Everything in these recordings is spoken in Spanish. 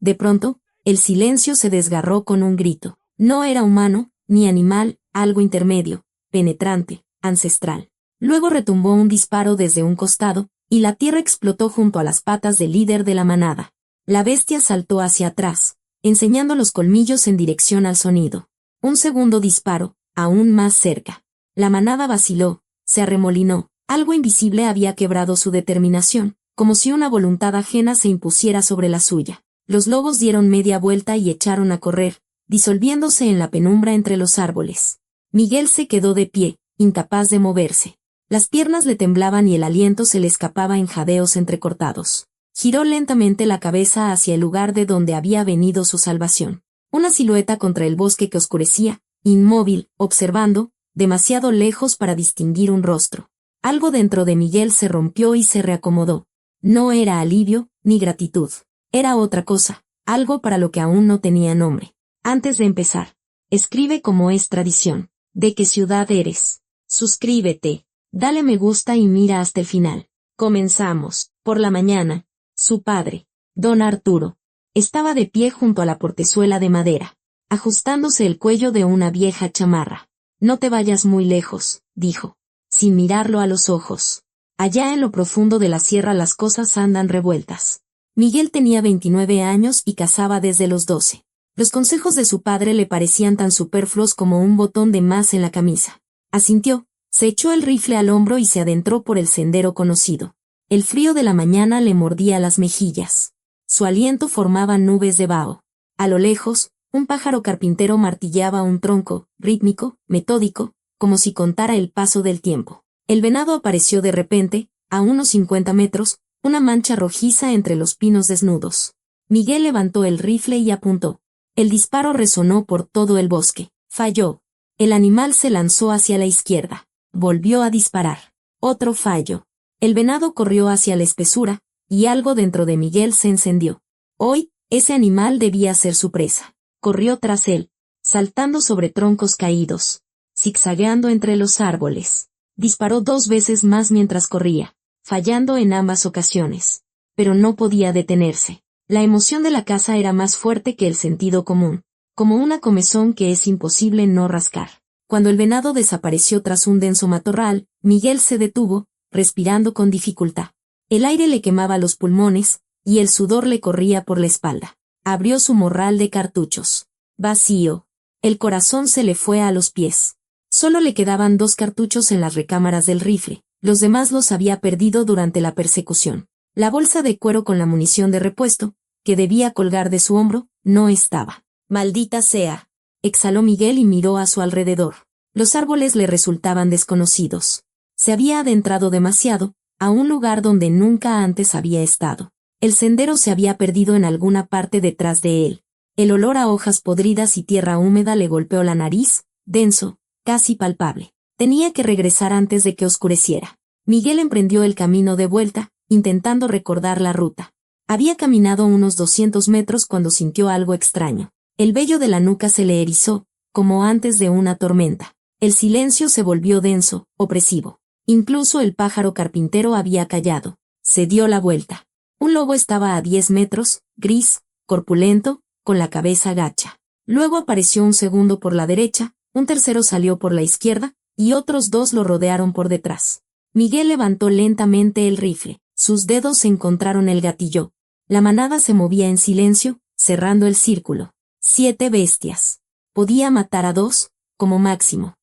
De pronto, el silencio se desgarró con un grito. No era humano, ni animal, algo intermedio, penetrante, ancestral. Luego retumbó un disparo desde un costado, y la tierra explotó junto a las patas del líder de la manada. La bestia saltó hacia atrás, enseñando los colmillos en dirección al sonido. Un segundo disparo, aún más cerca. La manada vaciló, se arremolinó. Algo invisible había quebrado su determinación, como si una voluntad ajena se impusiera sobre la suya. Los lobos dieron media vuelta y echaron a correr, disolviéndose en la penumbra entre los árboles. Miguel se quedó de pie, incapaz de moverse. Las piernas le temblaban y el aliento se le escapaba en jadeos entrecortados. Giró lentamente la cabeza hacia el lugar de donde había venido su salvación. Una silueta contra el bosque que oscurecía, inmóvil, observando, demasiado lejos para distinguir un rostro. Algo dentro de Miguel se rompió y se reacomodó. No era alivio, ni gratitud. Era otra cosa, algo para lo que aún no tenía nombre. Antes de empezar, escribe como es tradición. ¿De qué ciudad eres? Suscríbete, dale me gusta y mira hasta el final. Comenzamos. Por la mañana, su padre, don Arturo, estaba de pie junto a la portezuela de madera, ajustándose el cuello de una vieja chamarra. No te vayas muy lejos, dijo, sin mirarlo a los ojos. Allá en lo profundo de la sierra las cosas andan revueltas. Miguel tenía 29 años y cazaba desde los 12. Los consejos de su padre le parecían tan superfluos como un botón de más en la camisa. Asintió, se echó el rifle al hombro y se adentró por el sendero conocido. El frío de la mañana le mordía las mejillas. Su aliento formaba nubes de vaho. A lo lejos, un pájaro carpintero martilleaba un tronco, rítmico, metódico, como si contara el paso del tiempo. El venado apareció de repente, a unos 50 metros, una mancha rojiza entre los pinos desnudos. Miguel levantó el rifle y apuntó. El disparo resonó por todo el bosque. Falló. El animal se lanzó hacia la izquierda. Volvió a disparar. Otro fallo. El venado corrió hacia la espesura, y algo dentro de Miguel se encendió. Hoy, ese animal debía ser su presa. Corrió tras él, saltando sobre troncos caídos, zigzagueando entre los árboles. Disparó 2 veces más mientras corría, fallando en ambas ocasiones. Pero no podía detenerse. La emoción de la caza era más fuerte que el sentido común, como una comezón que es imposible no rascar. Cuando el venado desapareció tras un denso matorral, Miguel se detuvo, respirando con dificultad. El aire le quemaba los pulmones, y el sudor le corría por la espalda. Abrió su morral de cartuchos. Vacío. El corazón se le fue a los pies. Solo le quedaban 2 cartuchos en las recámaras del rifle, los demás los había perdido durante la persecución. La bolsa de cuero con la munición de repuesto, que debía colgar de su hombro, no estaba. Maldita sea. Exhaló Miguel y miró a su alrededor. Los árboles le resultaban desconocidos. Se había adentrado demasiado, a un lugar donde nunca antes había estado. El sendero se había perdido en alguna parte detrás de él. El olor a hojas podridas y tierra húmeda le golpeó la nariz, denso, casi palpable. Tenía que regresar antes de que oscureciera. Miguel emprendió el camino de vuelta, intentando recordar la ruta. Había caminado unos 200 metros cuando sintió algo extraño. El vello de la nuca se le erizó, como antes de una tormenta. El silencio se volvió denso, opresivo. Incluso el pájaro carpintero había callado. Se dio la vuelta. Un lobo estaba a 10 metros, gris, corpulento, con la cabeza gacha. Luego apareció un segundo por la derecha, un tercero salió por la izquierda, y otros 2 lo rodearon por detrás. Miguel levantó lentamente el rifle. Sus dedos encontraron el gatillo. La manada se movía en silencio, cerrando el círculo. 7 bestias. Podía matar a 2, como máximo.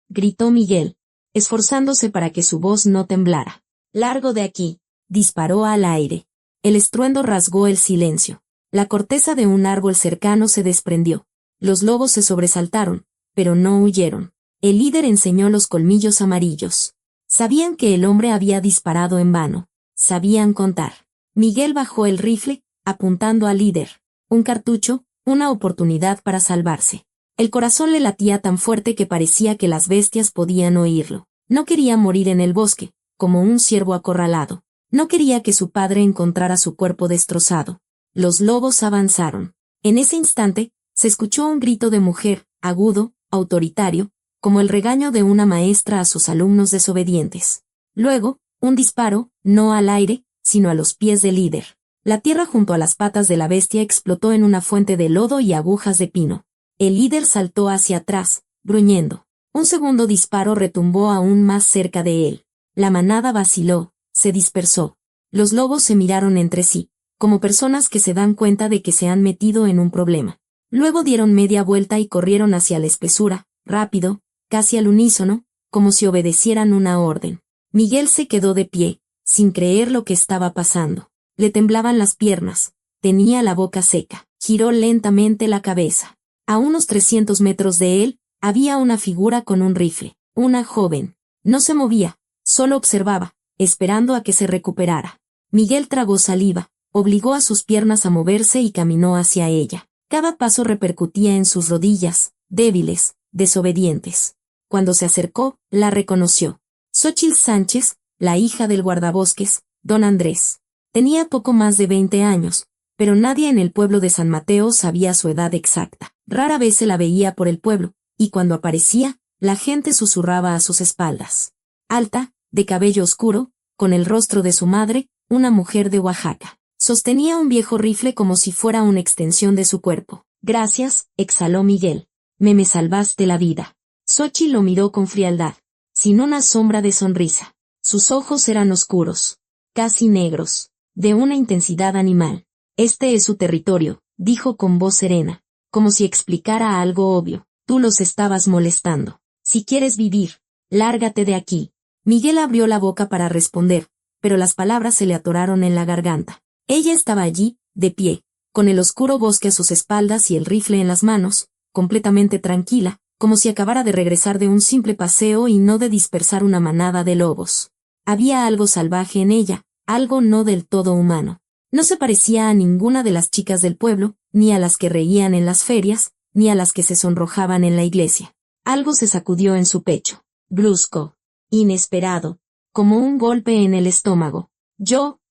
Gritó Miguel, esforzándose para que su voz no temblara. Largo de aquí. Disparó al aire. El estruendo rasgó el silencio. La corteza de un árbol cercano se desprendió. Los lobos se sobresaltaron, pero no huyeron. El líder enseñó los colmillos amarillos. Sabían que el hombre había disparado en vano. Sabían contar. Miguel bajó el rifle, apuntando al líder. Un cartucho, una oportunidad para salvarse. El corazón le latía tan fuerte que parecía que las bestias podían oírlo. No quería morir en el bosque, como un ciervo acorralado. No quería que su padre encontrara su cuerpo destrozado. Los lobos avanzaron. En ese instante, se escuchó un grito de mujer, agudo, autoritario, como el regaño de una maestra a sus alumnos desobedientes. Luego, un disparo, no al aire, sino a los pies del líder. La tierra junto a las patas de la bestia explotó en una fuente de lodo y agujas de pino. El líder saltó hacia atrás, gruñendo. Un segundo disparo retumbó aún más cerca de él. La manada vaciló, se dispersó. Los lobos se miraron entre sí, como personas que se dan cuenta de que se han metido en un problema. Luego dieron media vuelta y corrieron hacia la espesura, rápido, casi al unísono, como si obedecieran una orden. Miguel se quedó de pie, sin creer lo que estaba pasando. Le temblaban las piernas, tenía la boca seca, giró lentamente la cabeza. A unos 300 metros de él, había una figura con un rifle, una joven. No se movía, solo observaba, esperando a que se recuperara. Miguel tragó saliva, obligó a sus piernas a moverse y caminó hacia ella. Cada paso repercutía en sus rodillas, débiles, desobedientes. Cuando se acercó, la reconoció. Xóchitl Sánchez, la hija del guardabosques, don Andrés. Tenía poco más de 20 años, pero nadie en el pueblo de San Mateo sabía su edad exacta. Rara vez se la veía por el pueblo, y cuando aparecía, la gente susurraba a sus espaldas. Alta, de cabello oscuro, con el rostro de su madre, una mujer de Oaxaca. Sostenía un viejo rifle como si fuera una extensión de su cuerpo. Gracias, exhaló Miguel. Me salvaste la vida. Xóchitl lo miró con frialdad, sin una sombra de sonrisa. Sus ojos eran oscuros, casi negros, de una intensidad animal. Este es su territorio, dijo con voz serena, como si explicara algo obvio. Tú los estabas molestando. Si quieres vivir, lárgate de aquí. Miguel abrió la boca para responder, pero las palabras se le atoraron en la garganta. Ella estaba allí, de pie, con el oscuro bosque a sus espaldas y el rifle en las manos, completamente tranquila, como si acabara de regresar de un simple paseo y no de dispersar una manada de lobos. Había algo salvaje en ella, algo no del todo humano. No se parecía a ninguna de las chicas del pueblo, ni a las que reían en las ferias, ni a las que se sonrojaban en la iglesia. Algo se sacudió en su pecho, brusco, inesperado, como un golpe en el estómago.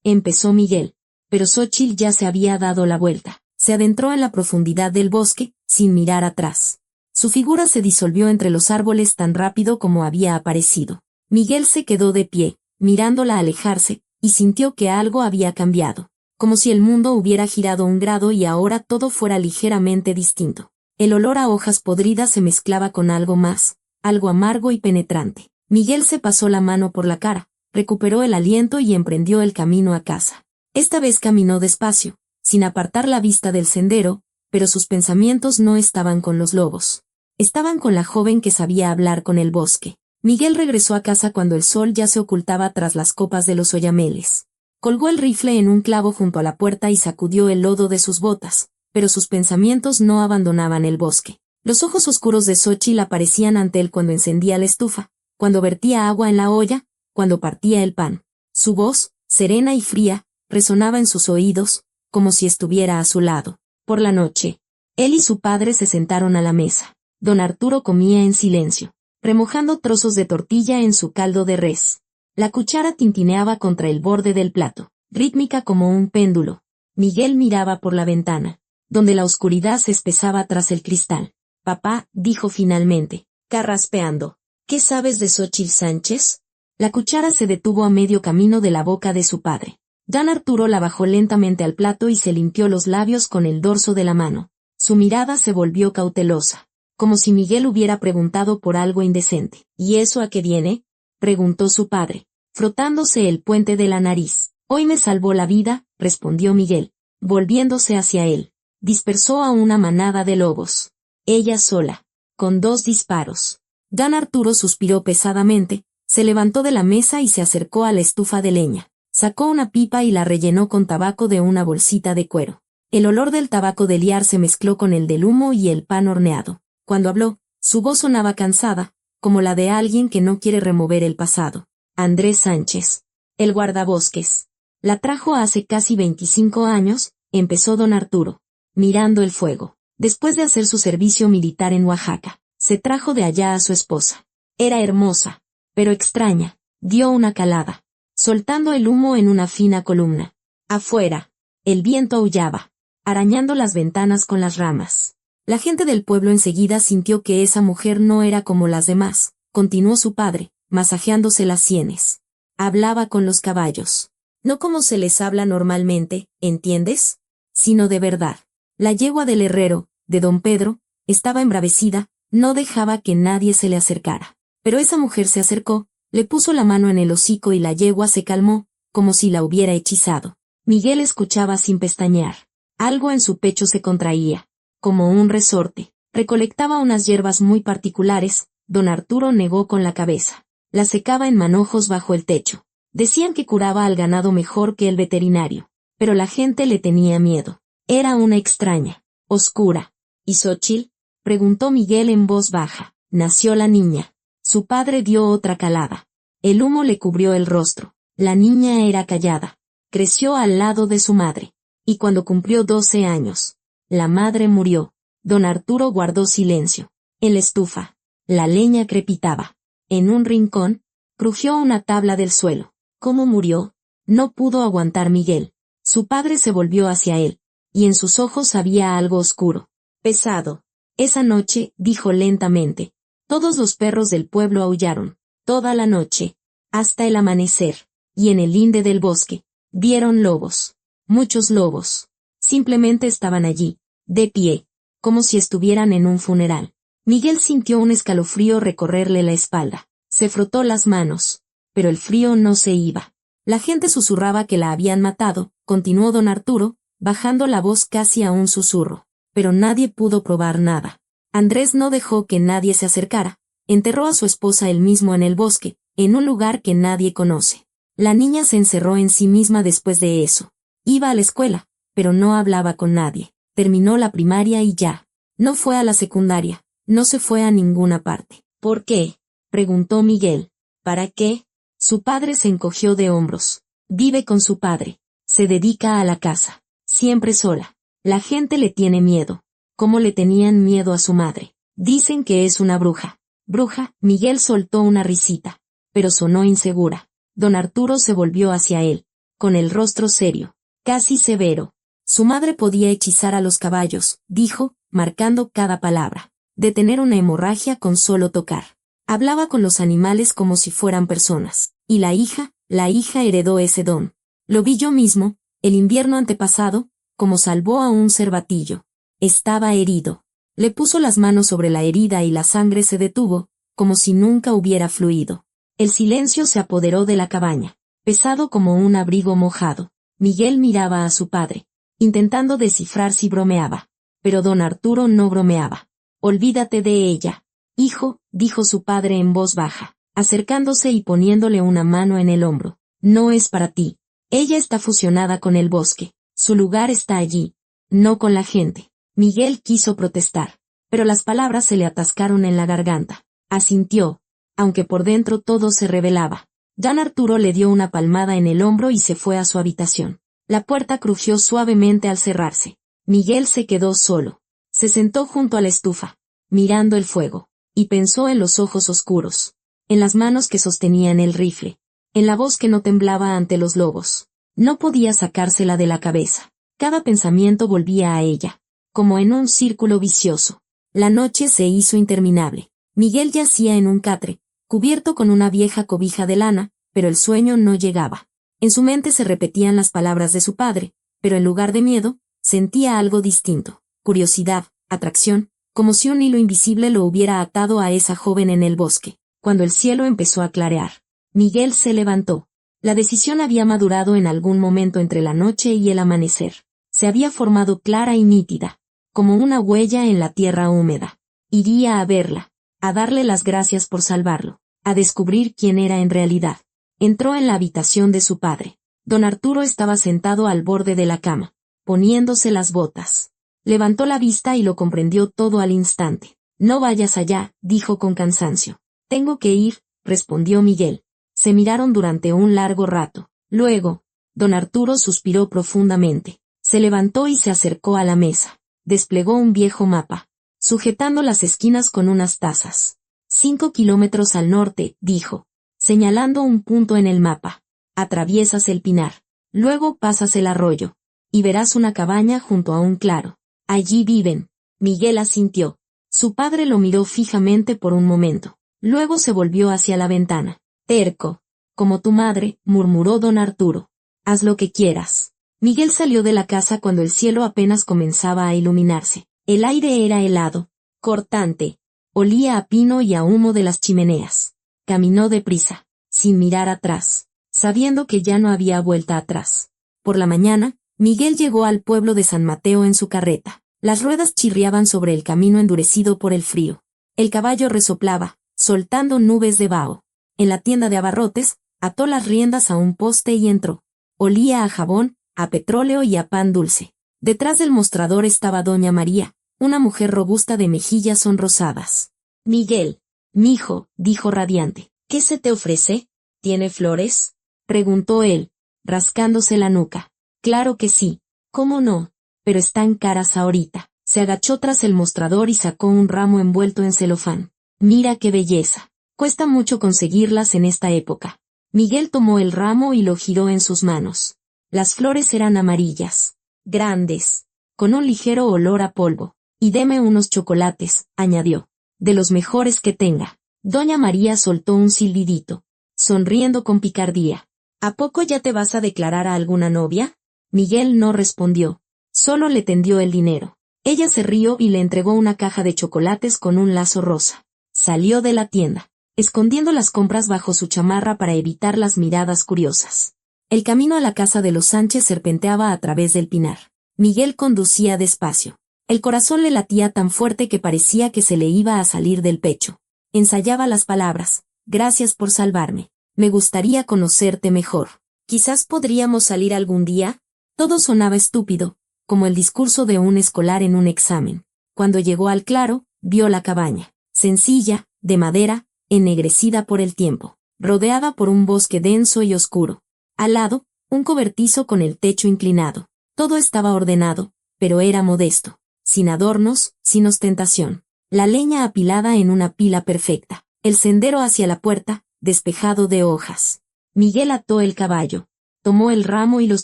Empezó Miguel, pero Xóchitl ya se había dado la vuelta. Se adentró en la profundidad del bosque, sin mirar atrás. Su figura se disolvió entre los árboles tan rápido como había aparecido. Miguel se quedó de pie, mirándola alejarse, y sintió que algo había cambiado, como si el mundo hubiera girado un grado y ahora todo fuera ligeramente distinto. El olor a hojas podridas se mezclaba con algo más, algo amargo y penetrante. Miguel se pasó la mano por la cara, recuperó el aliento y emprendió el camino a casa. Esta vez caminó despacio, sin apartar la vista del sendero, pero sus pensamientos no estaban con los lobos. Estaban con la joven que sabía hablar con el bosque. Miguel regresó a casa cuando el sol ya se ocultaba tras las copas de los oyameles. Colgó el rifle en un clavo junto a la puerta y sacudió el lodo de sus botas, pero sus pensamientos no abandonaban el bosque. Los ojos oscuros de Xóchitl aparecían ante él cuando encendía la estufa, cuando vertía agua en la olla, cuando partía el pan. Su voz, serena y fría, resonaba en sus oídos, como si estuviera a su lado. Por la noche, él y su padre se sentaron a la mesa. Don Arturo comía en silencio, remojando trozos de tortilla en su caldo de res. La cuchara tintineaba contra el borde del plato, rítmica como un péndulo. Miguel miraba por la ventana, donde la oscuridad se espesaba tras el cristal. Papá, dijo finalmente, carraspeando, ¿qué sabes de Xóchitl Sánchez? La cuchara se detuvo a medio camino de la boca de su padre. Don Arturo la bajó lentamente al plato y se limpió los labios con el dorso de la mano. Su mirada se volvió cautelosa, como si Miguel hubiera preguntado por algo indecente. ¿Y eso a qué viene?, preguntó su padre, frotándose el puente de la nariz. Hoy me salvó la vida, respondió Miguel, volviéndose hacia él. Dispersó a una manada de lobos. Ella sola, con 2 disparos. Don Arturo suspiró pesadamente, se levantó de la mesa y se acercó a la estufa de leña. Sacó una pipa y la rellenó con tabaco de una bolsita de cuero. El olor del tabaco de liar se mezcló con el del humo y el pan horneado. Cuando habló, su voz sonaba cansada, como la de alguien que no quiere remover el pasado. Andrés Sánchez, el guardabosques. La trajo hace casi 25 años, empezó don Arturo, mirando el fuego. Después de hacer su servicio militar en Oaxaca, se trajo de allá a su esposa. Era hermosa, pero extraña. Dio una calada, soltando el humo en una fina columna. Afuera, el viento aullaba, arañando las ventanas con las ramas. La gente del pueblo enseguida sintió que esa mujer no era como las demás, continuó su padre, masajeándose las sienes. Hablaba con los caballos. No como se les habla normalmente, ¿entiendes? Sino de verdad. La yegua del herrero, de don Pedro, estaba embravecida, no dejaba que nadie se le acercara. Pero esa mujer se acercó, le puso la mano en el hocico y la yegua se calmó, como si la hubiera hechizado. Miguel escuchaba sin pestañear. Algo en su pecho se contraía, como un resorte. Recolectaba unas hierbas muy particulares, don Arturo negó con la cabeza. Las secaba en manojos bajo el techo. Decían que curaba al ganado mejor que el veterinario. Pero la gente le tenía miedo. Era una extraña, oscura. ¿Y Xóchitl? Preguntó Miguel en voz baja. Nació la niña. Su padre dio otra calada. El humo le cubrió el rostro. La niña era callada. Creció al lado de su madre. Y cuando cumplió 12 años, la madre murió. Don Arturo guardó silencio. En la estufa, la leña crepitaba. En un rincón, crujió una tabla del suelo. ¿Cómo murió? No pudo aguantar Miguel. Su padre se volvió hacia él, y en sus ojos había algo oscuro, pesado. Esa noche, dijo lentamente, todos los perros del pueblo aullaron, toda la noche, hasta el amanecer, y en el linde del bosque, vieron lobos. Muchos lobos. Simplemente estaban allí, de pie, como si estuvieran en un funeral. Miguel sintió un escalofrío recorrerle la espalda. Se frotó las manos, pero el frío no se iba. La gente susurraba que la habían matado, continuó don Arturo, bajando la voz casi a un susurro. Pero nadie pudo probar nada. Andrés no dejó que nadie se acercara. Enterró a su esposa él mismo en el bosque, en un lugar que nadie conoce. La niña se encerró en sí misma después de eso. Iba a la escuela, pero no hablaba con nadie. Terminó la primaria y ya. No fue a la secundaria, no se fue a ninguna parte. ¿Por qué? Preguntó Miguel. ¿Para qué? Su padre se encogió de hombros. Vive con su padre. Se dedica a la casa. Siempre sola. La gente le tiene miedo. Como le tenían miedo a su madre. Dicen que es una bruja. Bruja, Miguel soltó una risita. Pero sonó insegura. Don Arturo se volvió hacia él, con el rostro serio, casi severo. Su madre podía hechizar a los caballos, dijo, marcando cada palabra. Detener una hemorragia con solo tocar. Hablaba con los animales como si fueran personas. Y la hija heredó ese don. Lo vi yo mismo, el invierno antepasado, como salvó a un cervatillo. Estaba herido. Le puso las manos sobre la herida y la sangre se detuvo, como si nunca hubiera fluido. El silencio se apoderó de la cabaña, pesado como un abrigo mojado. Miguel miraba a su padre, intentando descifrar si bromeaba. Pero don Arturo no bromeaba. Olvídate de ella. Hijo, dijo su padre en voz baja, acercándose y poniéndole una mano en el hombro. No es para ti. Ella está fusionada con el bosque. Su lugar está allí, no con la gente. Miguel quiso protestar, pero las palabras se le atascaron en la garganta. Asintió, aunque por dentro todo se rebelaba. Don Arturo le dio una palmada en el hombro y se fue a su habitación. La puerta crujió suavemente al cerrarse. Miguel se quedó solo. Se sentó junto a la estufa, mirando el fuego, y pensó en los ojos oscuros, en las manos que sostenían el rifle, en la voz que no temblaba ante los lobos. No podía sacársela de la cabeza. Cada pensamiento volvía a ella, como en un círculo vicioso. La noche se hizo interminable. Miguel yacía en un catre, cubierto con una vieja cobija de lana, pero el sueño no llegaba. En su mente se repetían las palabras de su padre, pero en lugar de miedo, sentía algo distinto, curiosidad, atracción, como si un hilo invisible lo hubiera atado a esa joven en el bosque. Cuando el cielo empezó a clarear, Miguel se levantó. La decisión había madurado en algún momento entre la noche y el amanecer. Se había formado clara y nítida, como una huella en la tierra húmeda. Iría a verla, a darle las gracias por salvarlo, a descubrir quién era en realidad. Entró en la habitación de su padre. Don Arturo estaba sentado al borde de la cama, poniéndose las botas. Levantó la vista y lo comprendió todo al instante. No vayas allá, dijo con cansancio. Tengo que ir, respondió Miguel. Se miraron durante un largo rato. Luego, don Arturo suspiró profundamente. Se levantó y se acercó a la mesa. Desplegó un viejo mapa, sujetando las esquinas con unas tazas. 5 kilómetros al norte, dijo, señalando un punto en el mapa. Atraviesas el pinar. Luego pasas el arroyo. Y verás una cabaña junto a un claro. Allí viven. Miguel asintió. Su padre lo miró fijamente por un momento. Luego se volvió hacia la ventana. Terco. Como tu madre, murmuró don Arturo. Haz lo que quieras. Miguel salió de la casa cuando el cielo apenas comenzaba a iluminarse. El aire era helado, cortante. Olía a pino y a humo de las chimeneas. Caminó deprisa, sin mirar atrás, sabiendo que ya no había vuelta atrás. Por la mañana, Miguel llegó al pueblo de San Mateo en su carreta. Las ruedas chirriaban sobre el camino endurecido por el frío. El caballo resoplaba, soltando nubes de vaho. En la tienda de abarrotes, ató las riendas a un poste y entró. Olía a jabón, a petróleo y a pan dulce. Detrás del mostrador estaba doña María, una mujer robusta de mejillas sonrosadas. «Miguel, mijo», dijo radiante, «¿qué se te ofrece? ¿Tiene flores?», preguntó él, rascándose la nuca. «Claro que sí. ¿Cómo no? Pero están caras ahorita». Se agachó tras el mostrador y sacó un ramo envuelto en celofán. «Mira qué belleza. Cuesta mucho conseguirlas en esta época». Miguel tomó el ramo y lo giró en sus manos. Las flores eran amarillas, grandes, con un ligero olor a polvo. «Y deme unos chocolates», añadió. «De los mejores que tenga». Doña María soltó un silbidito, sonriendo con picardía. «¿A poco ya te vas a declarar a alguna novia?». Miguel no respondió, solo le tendió el dinero. Ella se rió y le entregó una caja de chocolates con un lazo rosa. Salió de la tienda, escondiendo las compras bajo su chamarra para evitar las miradas curiosas. El camino a la casa de los Sánchez serpenteaba a través del pinar. Miguel conducía despacio. El corazón le latía tan fuerte que parecía que se le iba a salir del pecho. Ensayaba las palabras: «Gracias por salvarme. Me gustaría conocerte mejor. Quizás podríamos salir algún día». Todo sonaba estúpido, como el discurso de un escolar en un examen. Cuando llegó al claro, vio la cabaña, sencilla, de madera, ennegrecida por el tiempo, rodeada por un bosque denso y oscuro. Al lado, un cobertizo con el techo inclinado. Todo estaba ordenado, pero era modesto, sin adornos, sin ostentación. La leña apilada en una pila perfecta, el sendero hacia la puerta, despejado de hojas. Miguel ató el caballo, tomó el ramo y los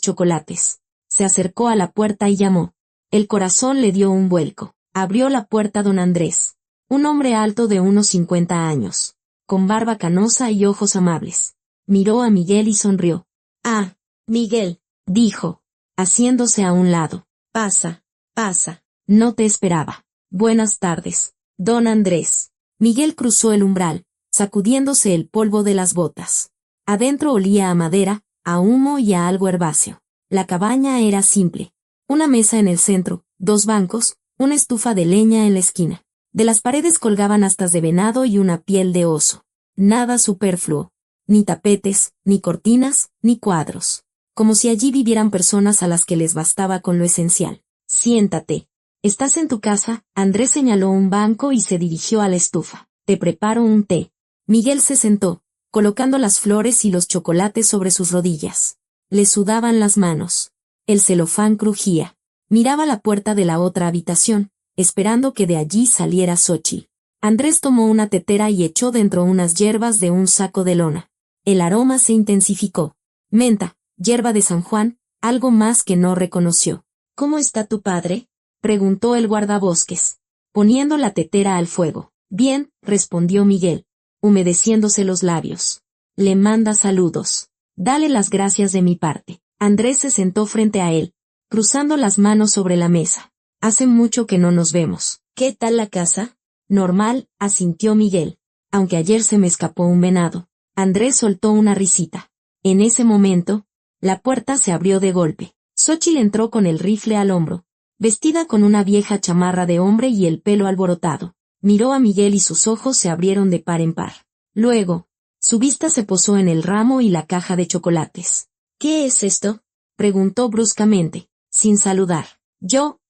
chocolates. Se acercó a la puerta y llamó. El corazón le dio un vuelco. Abrió la puerta don Andrés, un hombre alto de unos 50 años, con barba canosa y ojos amables. Miró a Miguel y sonrió. «Ah, Miguel», dijo, haciéndose a un lado. «Pasa, pasa. No te esperaba. Buenas tardes, don Andrés». Miguel cruzó el umbral, sacudiéndose el polvo de las botas. Adentro olía a madera, a humo y a algo herbáceo. La cabaña era simple. Una mesa en el centro, 2 bancos, una estufa de leña en la esquina. De las paredes colgaban astas de venado y una piel de oso. Nada superfluo. Ni tapetes, ni cortinas, ni cuadros. Como si allí vivieran personas a las que les bastaba con lo esencial. «Siéntate. ¿Estás en tu casa?». Andrés señaló un banco y se dirigió a la estufa. «Te preparo un té». Miguel se sentó, colocando las flores y los chocolates sobre sus rodillas. Le sudaban las manos. El celofán crujía. Miraba la puerta de la otra habitación, esperando que de allí saliera Xochitl. Andrés tomó una tetera y echó dentro unas hierbas de un saco de lona. El aroma se intensificó. Menta, hierba de San Juan, algo más que no reconoció. «¿Cómo está tu padre?», preguntó el guardabosques, poniendo la tetera al fuego. «Bien», respondió Miguel, humedeciéndose los labios. «Le manda saludos. Dale las gracias de mi parte». Andrés se sentó frente a él, cruzando las manos sobre la mesa. «Hace mucho que no nos vemos. ¿Qué tal la casa?». «Normal», asintió Miguel. «Aunque ayer se me escapó un venado». Andrés soltó una risita. En ese momento, la puerta se abrió de golpe. Xochitl entró con el rifle al hombro, vestida con una vieja chamarra de hombre y el pelo alborotado. Miró a Miguel y sus ojos se abrieron de par en par. Luego, su vista se posó en el ramo y la caja de chocolates. «¿Qué es esto?», preguntó bruscamente, sin saludar.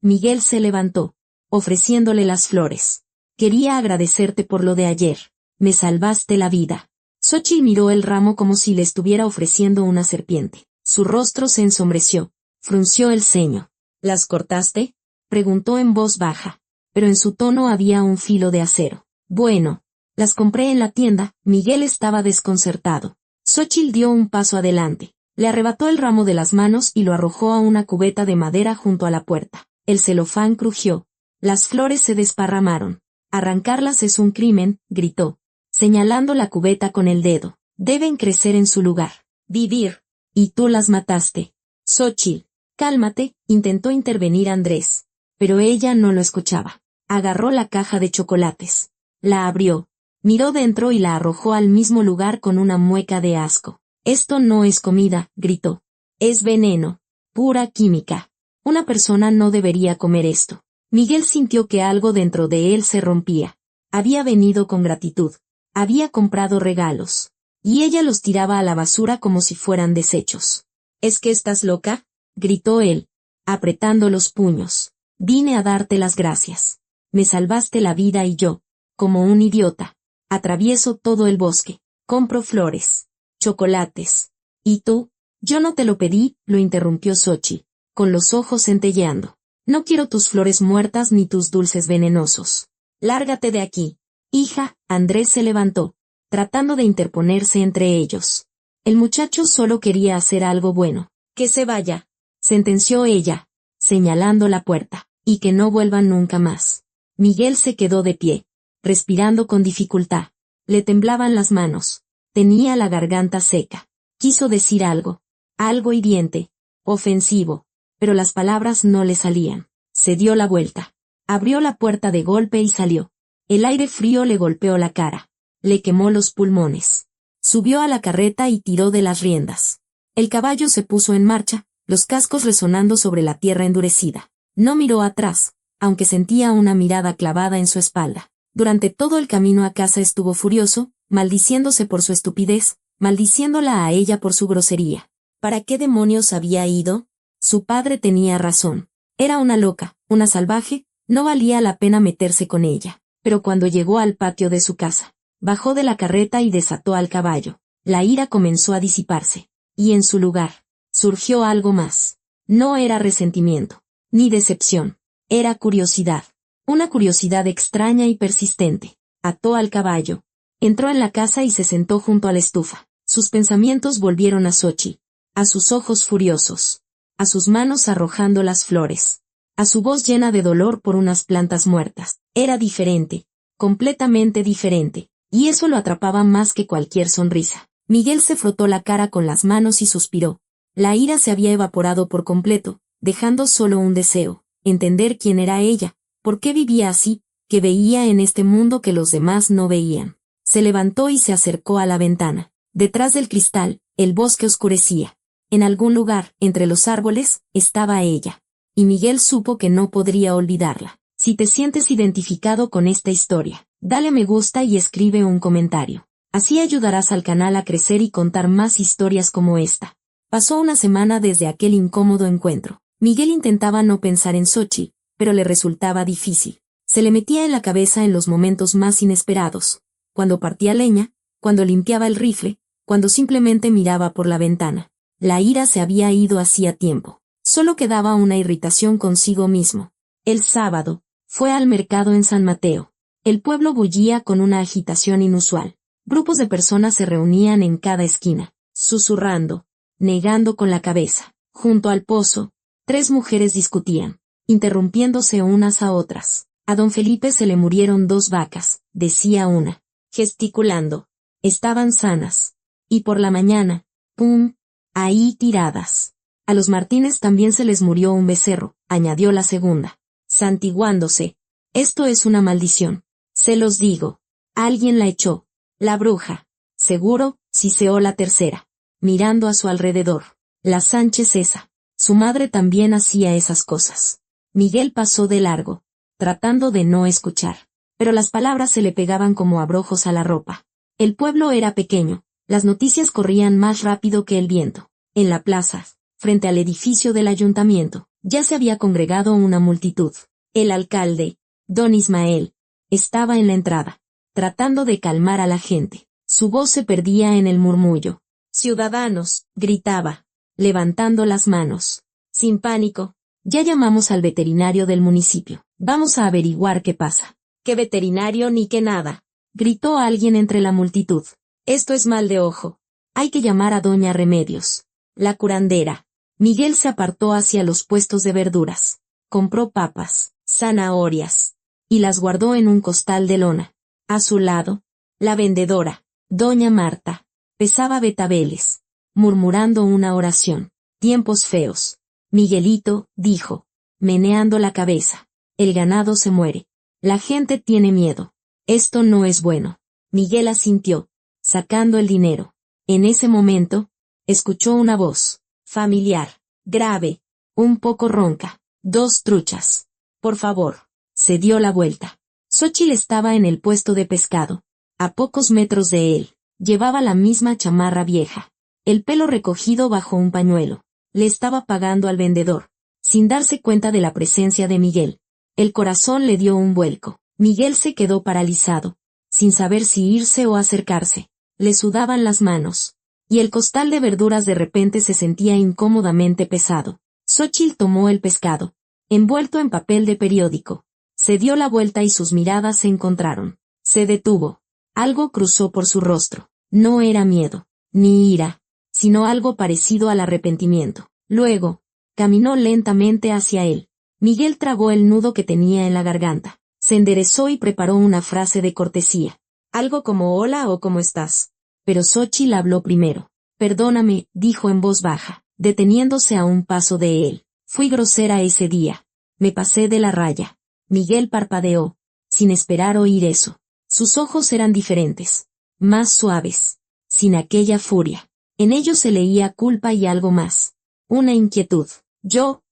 Miguel se levantó, ofreciéndole las flores. «Quería agradecerte por lo de ayer. Me salvaste la vida». Xochitl miró el ramo como si le estuviera ofreciendo una serpiente. Su rostro se ensombreció, frunció el ceño. «¿Las cortaste?», preguntó en voz baja, pero en su tono había un filo de acero. «Bueno, las compré en la tienda». Miguel estaba desconcertado. Xochitl dio un paso adelante, le arrebató el ramo de las manos y lo arrojó a una cubeta de madera junto a la puerta. El celofán crujió. Las flores se desparramaron. «Arrancarlas es un crimen», gritó, señalando la cubeta con el dedo. «Deben crecer en su lugar. Vivir. Y tú las mataste. Xóchitl, cálmate, intentó intervenir Andrés. Pero ella no lo escuchaba. Agarró la caja de chocolates. La abrió. Miró dentro y la arrojó al mismo lugar con una mueca de asco. Esto no es comida, gritó. Es veneno. Pura química. Una persona no debería comer esto. Miguel sintió que algo dentro de él se rompía. Había venido con gratitud. Había comprado regalos. Y ella los tiraba a la basura como si fueran desechos. ¿Es que estás loca?, gritó él, apretando los puños. Vine a darte las gracias. Me salvaste la vida y yo, como un idiota, atravieso todo el bosque, compro flores, chocolates. ¿Y tú? Yo no te lo pedí, lo interrumpió Xóchitl, con los ojos centelleando. No quiero tus flores muertas ni tus dulces venenosos. Lárgate de aquí. Hija, Andrés se levantó, tratando de interponerse entre ellos. El muchacho solo quería hacer algo bueno. Que se vaya, sentenció ella, señalando la puerta, y que no vuelva nunca más. Miguel se quedó de pie, respirando con dificultad. Le temblaban las manos. Tenía la garganta seca. Quiso decir algo hiriente, ofensivo, pero las palabras no le salían. Se dio la vuelta. Abrió la puerta de golpe y salió. El aire frío le golpeó la cara. Le quemó los pulmones. Subió a la carreta y tiró de las riendas. El caballo se puso en marcha, los cascos resonando sobre la tierra endurecida. No miró atrás, aunque sentía una mirada clavada en su espalda. Durante todo el camino a casa estuvo furioso, maldiciéndose por su estupidez, maldiciéndola a ella por su grosería. ¿Para qué demonios había ido? Su padre tenía razón. Era una loca, una salvaje, no valía la pena meterse con ella. Pero cuando llegó al patio de su casa, bajó de la carreta y desató al caballo. La ira comenzó a disiparse. Y en su lugar, surgió algo más. No era resentimiento, ni decepción. Era curiosidad. Una curiosidad extraña y persistente. Ató al caballo. Entró en la casa y se sentó junto a la estufa. Sus pensamientos volvieron a Xóchitl. A sus ojos furiosos. A sus manos arrojando las flores. A su voz llena de dolor por unas plantas muertas. Era diferente. Completamente diferente. Y eso lo atrapaba más que cualquier sonrisa. Miguel se frotó la cara con las manos y suspiró. La ira se había evaporado por completo, dejando solo un deseo, entender quién era ella, por qué vivía así, que veía en este mundo que los demás no veían. Se levantó y se acercó a la ventana. Detrás del cristal, el bosque oscurecía. En algún lugar, entre los árboles, estaba ella. Y Miguel supo que no podría olvidarla. Si te sientes identificado con esta historia, dale me gusta y escribe un comentario. Así ayudarás al canal a crecer y contar más historias como esta. Pasó una semana desde aquel incómodo encuentro. Miguel intentaba no pensar en Xóchitl, pero le resultaba difícil. Se le metía en la cabeza en los momentos más inesperados. Cuando partía leña, cuando limpiaba el rifle, cuando simplemente miraba por la ventana. La ira se había ido hacía tiempo. Solo quedaba una irritación consigo mismo. El sábado, fue al mercado en San Mateo. El pueblo bullía con una agitación inusual. Grupos de personas se reunían en cada esquina, susurrando, negando con la cabeza. Junto al pozo, 3 mujeres discutían, interrumpiéndose unas a otras. A don Felipe se le murieron 2 vacas, decía una, gesticulando. Estaban sanas. Y por la mañana, ¡pum!, ahí tiradas. A los Martínez también se les murió un becerro, añadió la segunda, santiguándose. Esto es una maldición. Se los digo. Alguien la echó. La bruja. Seguro, siseó la tercera, mirando a su alrededor. La Sánchez esa. Su madre también hacía esas cosas. Miguel pasó de largo, tratando de no escuchar. Pero las palabras se le pegaban como abrojos a la ropa. El pueblo era pequeño. Las noticias corrían más rápido que el viento. En la plaza, frente al edificio del ayuntamiento, ya se había congregado una multitud. El alcalde, don Ismael, estaba en la entrada, tratando de calmar a la gente. Su voz se perdía en el murmullo. «Ciudadanos», gritaba, levantando las manos. «Sin pánico. Ya llamamos al veterinario del municipio. Vamos a averiguar qué pasa». «¿Qué veterinario ni qué nada?», gritó alguien entre la multitud. «Esto es mal de ojo. Hay que llamar a doña Remedios, la curandera». Miguel se apartó hacia los puestos de verduras. Compró papas, zanahorias, y las guardó en un costal de lona. A su lado, la vendedora, doña Marta, pesaba betabeles, murmurando una oración. Tiempos feos. Miguelito, dijo, meneando la cabeza. El ganado se muere. La gente tiene miedo. Esto no es bueno. Miguel asintió, sacando el dinero. En ese momento, escuchó una voz, familiar, grave, un poco ronca. 2 truchas. Por favor. Se dio la vuelta. Xóchitl estaba en el puesto de pescado, a pocos metros de él. Llevaba la misma chamarra vieja, el pelo recogido bajo un pañuelo. Le estaba pagando al vendedor, sin darse cuenta de la presencia de Miguel. El corazón le dio un vuelco. Miguel se quedó paralizado, sin saber si irse o acercarse. Le sudaban las manos, y el costal de verduras de repente se sentía incómodamente pesado. Xóchitl tomó el pescado, envuelto en papel de periódico. Se dio la vuelta y sus miradas se encontraron. Se detuvo. Algo cruzó por su rostro. No era miedo, ni ira, sino algo parecido al arrepentimiento. Luego, caminó lentamente hacia él. Miguel tragó el nudo que tenía en la garganta. Se enderezó y preparó una frase de cortesía. Algo como hola o ¿cómo estás? Pero Xóchitl habló primero. Perdóname, dijo en voz baja, deteniéndose a un paso de él. Fui grosera ese día. Me pasé de la raya. Miguel parpadeó, sin esperar oír eso. Sus ojos eran diferentes, más suaves, sin aquella furia. En ellos se leía culpa y algo más. Una inquietud.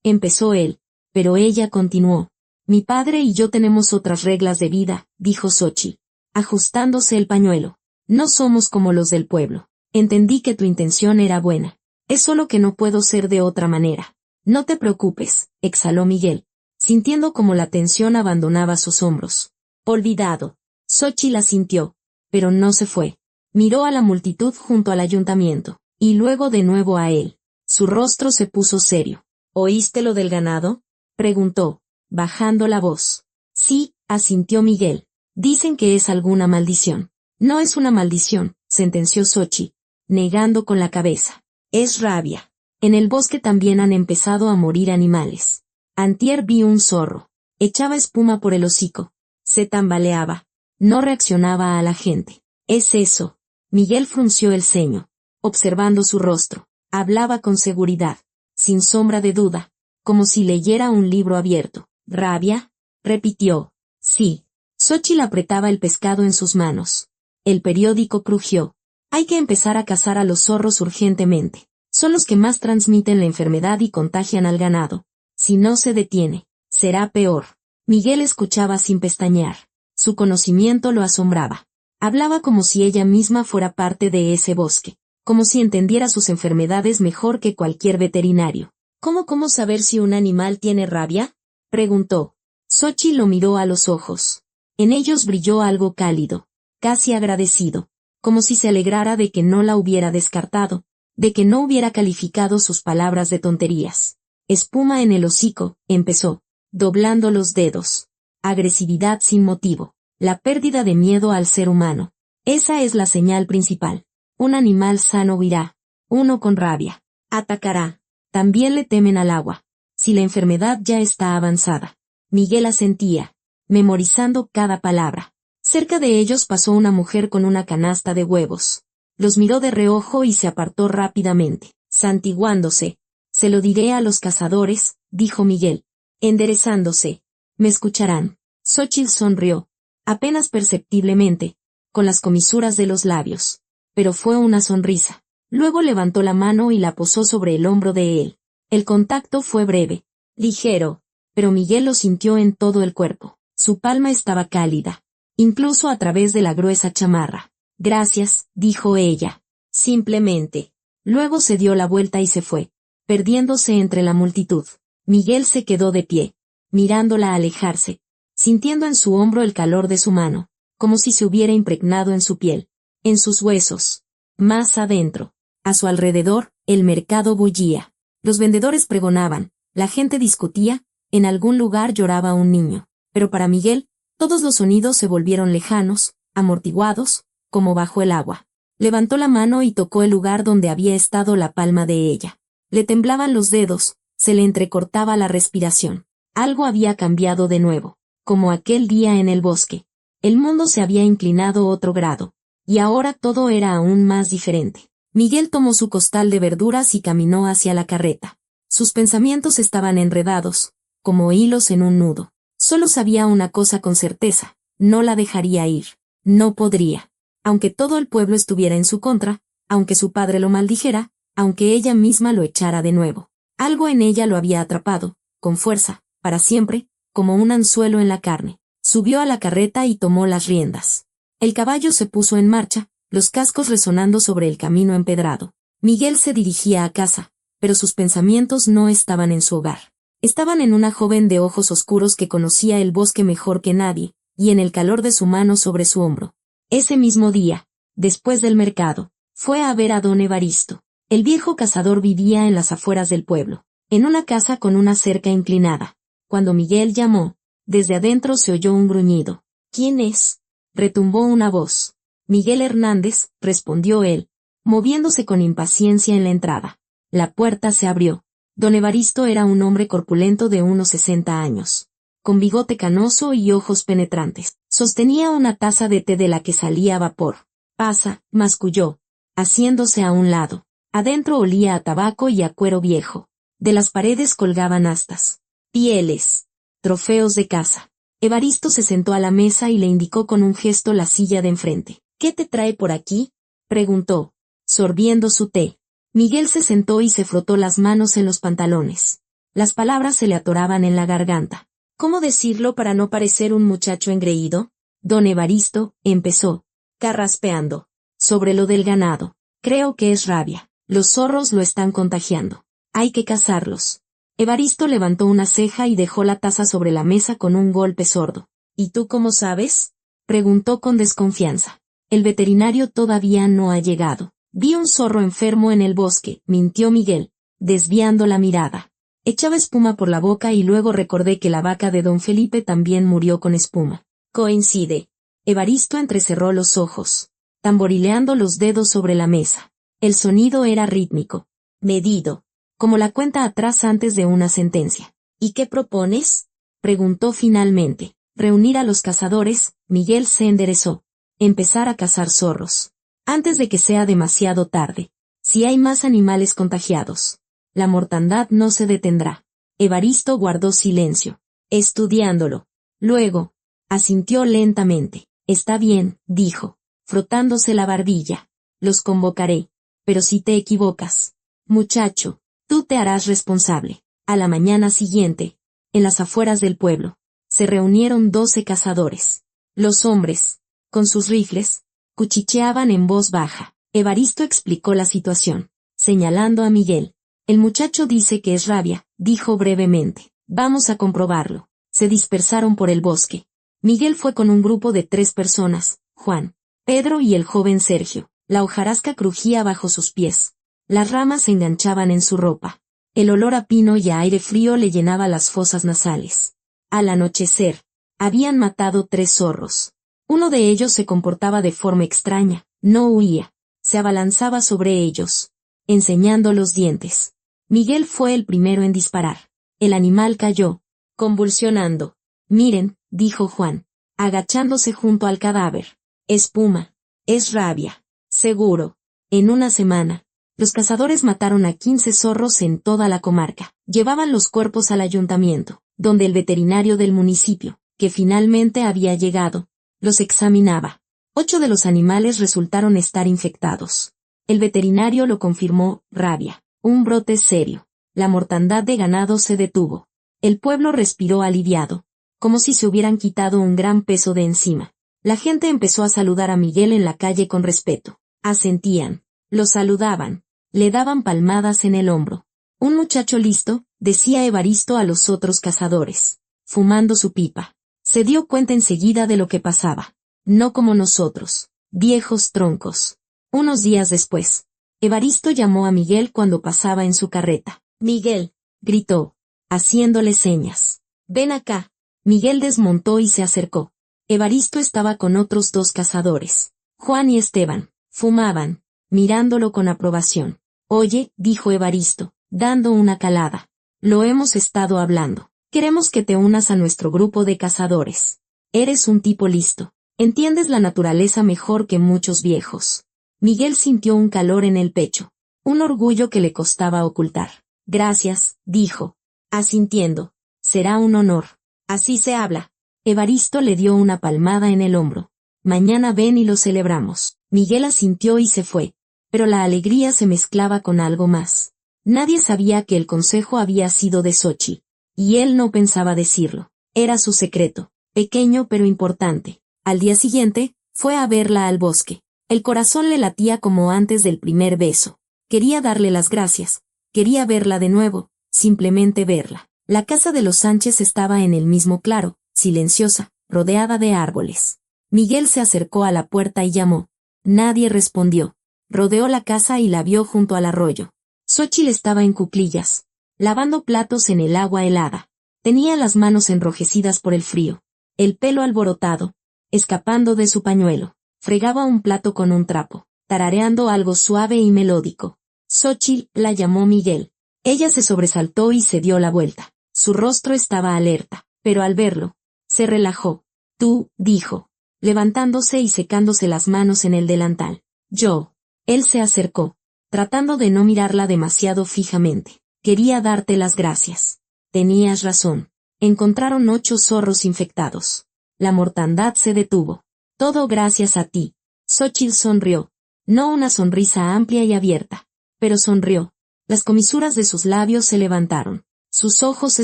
Empezó él, pero ella continuó. Mi padre y yo tenemos otras reglas de vida, dijo Xóchitl, ajustándose el pañuelo. No somos como los del pueblo. Entendí que tu intención era buena. Es solo que no puedo ser de otra manera. No te preocupes, exhaló Miguel, sintiendo como la tensión abandonaba sus hombros. Olvidado. Xóchitl asintió, pero no se fue. Miró a la multitud junto al ayuntamiento, y luego de nuevo a él. Su rostro se puso serio. ¿Oíste lo del ganado? Preguntó, bajando la voz. Sí, asintió Miguel. Dicen que es alguna maldición. No es una maldición, sentenció Xóchitl, negando con la cabeza. Es rabia. En el bosque también han empezado a morir animales. Antier vi un zorro. Echaba espuma por el hocico. Se tambaleaba. No reaccionaba a la gente. Es eso. Miguel frunció el ceño, observando su rostro. Hablaba con seguridad, sin sombra de duda, como si leyera un libro abierto. ¿Rabia? Repitió. Sí. Xóchitl apretaba el pescado en sus manos. El periódico crujió. Hay que empezar a cazar a los zorros urgentemente. Son los que más transmiten la enfermedad y contagian al ganado. Si no se detiene, será peor. Miguel escuchaba sin pestañear. Su conocimiento lo asombraba. Hablaba como si ella misma fuera parte de ese bosque, como si entendiera sus enfermedades mejor que cualquier veterinario. ¿Cómo saber si un animal tiene rabia? Preguntó. Xóchitl lo miró a los ojos. En ellos brilló algo cálido, casi agradecido, como si se alegrara de que no la hubiera descartado, de que no hubiera calificado sus palabras de tonterías. Espuma en el hocico, empezó, doblando los dedos. Agresividad sin motivo. La pérdida de miedo al ser humano. Esa es la señal principal. Un animal sano huirá. Uno con rabia. Atacará. También le temen al agua. Si la enfermedad ya está avanzada. Miguel asentía, memorizando cada palabra. Cerca de ellos pasó una mujer con una canasta de huevos. Los miró de reojo y se apartó rápidamente, santiguándose. Se lo diré a los cazadores, dijo Miguel, enderezándose. Me escucharán. Xóchitl sonrió, apenas perceptiblemente, con las comisuras de los labios. Pero fue una sonrisa. Luego levantó la mano y la posó sobre el hombro de él. El contacto fue breve, ligero, pero Miguel lo sintió en todo el cuerpo. Su palma estaba cálida, incluso a través de la gruesa chamarra. Gracias, dijo ella. Simplemente. Luego se dio la vuelta y se fue, perdiéndose entre la multitud. Miguel se quedó de pie, mirándola alejarse, sintiendo en su hombro el calor de su mano, como si se hubiera impregnado en su piel, en sus huesos, más adentro. A su alrededor, el mercado bullía. Los vendedores pregonaban, la gente discutía, en algún lugar lloraba un niño. Pero para Miguel, todos los sonidos se volvieron lejanos, amortiguados, como bajo el agua. Levantó la mano y tocó el lugar donde había estado la palma de ella. Le temblaban los dedos, se le entrecortaba la respiración. Algo había cambiado de nuevo, como aquel día en el bosque. El mundo se había inclinado otro grado, y ahora todo era aún más diferente. Miguel tomó su costal de verduras y caminó hacia la carreta. Sus pensamientos estaban enredados, como hilos en un nudo. Solo sabía una cosa con certeza: no la dejaría ir. No podría. Aunque todo el pueblo estuviera en su contra, aunque su padre lo maldijera, aunque ella misma lo echara de nuevo. Algo en ella lo había atrapado, con fuerza, para siempre, como un anzuelo en la carne. Subió a la carreta y tomó las riendas. El caballo se puso en marcha, los cascos resonando sobre el camino empedrado. Miguel se dirigía a casa, pero sus pensamientos no estaban en su hogar. Estaban en una joven de ojos oscuros que conocía el bosque mejor que nadie, y en el calor de su mano sobre su hombro. Ese mismo día, después del mercado, fue a ver a don Evaristo. El viejo cazador vivía en las afueras del pueblo, en una casa con una cerca inclinada. Cuando Miguel llamó, desde adentro se oyó un gruñido. ¿Quién es?, retumbó una voz. Miguel Hernández, respondió él, moviéndose con impaciencia en la entrada. La puerta se abrió. Don Evaristo era un hombre corpulento de unos 60 años, con bigote canoso y ojos penetrantes. Sostenía una taza de té de la que salía vapor. Pasa, masculló, haciéndose a un lado. Adentro olía a tabaco y a cuero viejo. De las paredes colgaban astas, pieles, trofeos de caza. Evaristo se sentó a la mesa y le indicó con un gesto la silla de enfrente. ¿Qué te trae por aquí?, preguntó, sorbiendo su té. Miguel se sentó y se frotó las manos en los pantalones. Las palabras se le atoraban en la garganta. ¿Cómo decirlo para no parecer un muchacho engreído? Don Evaristo, empezó, carraspeando, sobre lo del ganado. Creo que es rabia. Los zorros lo están contagiando. Hay que cazarlos. Evaristo levantó una ceja y dejó la taza sobre la mesa con un golpe sordo. ¿Y tú cómo sabes?, preguntó con desconfianza. El veterinario todavía no ha llegado. Vi un zorro enfermo en el bosque, mintió Miguel, desviando la mirada. Echaba espuma por la boca y luego recordé que la vaca de don Felipe también murió con espuma. Coincide. Evaristo entrecerró los ojos, tamborileando los dedos sobre la mesa. El sonido era rítmico, medido, como la cuenta atrás antes de una sentencia. ¿Y qué propones?, preguntó finalmente. Reunir a los cazadores. Miguel se enderezó. Empezar a cazar zorros. Antes de que sea demasiado tarde. Si hay más animales contagiados, la mortandad no se detendrá. Evaristo guardó silencio, estudiándolo. Luego, asintió lentamente. Está bien, dijo, frotándose la barbilla. Los convocaré. Pero si te equivocas, muchacho, tú te harás responsable. A la mañana siguiente, en las afueras del pueblo, se reunieron 12 cazadores. Los hombres, con sus rifles, cuchicheaban en voz baja. Evaristo explicó la situación, señalando a Miguel. El muchacho dice que es rabia, dijo brevemente. Vamos a comprobarlo. Se dispersaron por el bosque. Miguel fue con un grupo de 3 personas, Juan, Pedro y el joven Sergio. La hojarasca crujía bajo sus pies. Las ramas se enganchaban en su ropa. El olor a pino y a aire frío le llenaba las fosas nasales. Al anochecer, habían matado 3 zorros. Uno de ellos se comportaba de forma extraña, no huía, se abalanzaba sobre ellos, enseñando los dientes. Miguel fue el primero en disparar. El animal cayó, convulsionando. Miren, dijo Juan, agachándose junto al cadáver. Espuma. Es rabia. Seguro. En una semana, los cazadores mataron a 15 zorros en toda la comarca. Llevaban los cuerpos al ayuntamiento, donde el veterinario del municipio, que finalmente había llegado, los examinaba. 8 de los animales resultaron estar infectados. El veterinario lo confirmó: rabia. Un brote serio. La mortandad de ganado se detuvo. El pueblo respiró aliviado, como si se hubieran quitado un gran peso de encima. La gente empezó a saludar a Miguel en la calle con respeto. Asentían, lo saludaban, le daban palmadas en el hombro. Un muchacho listo, decía Evaristo a los otros cazadores, fumando su pipa. Se dio cuenta enseguida de lo que pasaba. No como nosotros, viejos troncos. Unos días después, Evaristo llamó a Miguel cuando pasaba en su carreta. Miguel, gritó, haciéndole señas. Ven acá. Miguel desmontó y se acercó. Evaristo estaba con otros 2 cazadores, Juan y Esteban. Fumaban, mirándolo con aprobación. Oye, dijo Evaristo, dando una calada. Lo hemos estado hablando. Queremos que te unas a nuestro grupo de cazadores. Eres un tipo listo. Entiendes la naturaleza mejor que muchos viejos. Miguel sintió un calor en el pecho, un orgullo que le costaba ocultar. Gracias, dijo, asintiendo. Será un honor. Así se habla. Evaristo le dio una palmada en el hombro. Mañana ven y lo celebramos. Miguel asintió y se fue, pero la alegría se mezclaba con algo más. Nadie sabía que el consejo había sido de Xóchitl, y él no pensaba decirlo. Era su secreto, pequeño pero importante. Al día siguiente, fue a verla al bosque. El corazón le latía como antes del primer beso. Quería darle las gracias, quería verla de nuevo, simplemente verla. La casa de los Sánchez estaba en el mismo claro, silenciosa, rodeada de árboles. Miguel se acercó a la puerta y llamó. Nadie respondió. Rodeó la casa y la vio junto al arroyo. Xóchitl estaba en cuclillas, lavando platos en el agua helada. Tenía las manos enrojecidas por el frío, el pelo alborotado, escapando de su pañuelo. Fregaba un plato con un trapo, tarareando algo suave y melódico. Xóchitl, la llamó Miguel. Ella se sobresaltó y se dio la vuelta. Su rostro estaba alerta, pero al verlo, se relajó. Tú, dijo, levantándose y secándose las manos en el delantal. Yo. Él se acercó, tratando de no mirarla demasiado fijamente. Quería darte las gracias. Tenías razón. Encontraron 8 zorros infectados. La mortandad se detuvo. Todo gracias a ti. Xóchitl sonrió. No una sonrisa amplia y abierta, pero sonrió. Las comisuras de sus labios se levantaron. Sus ojos se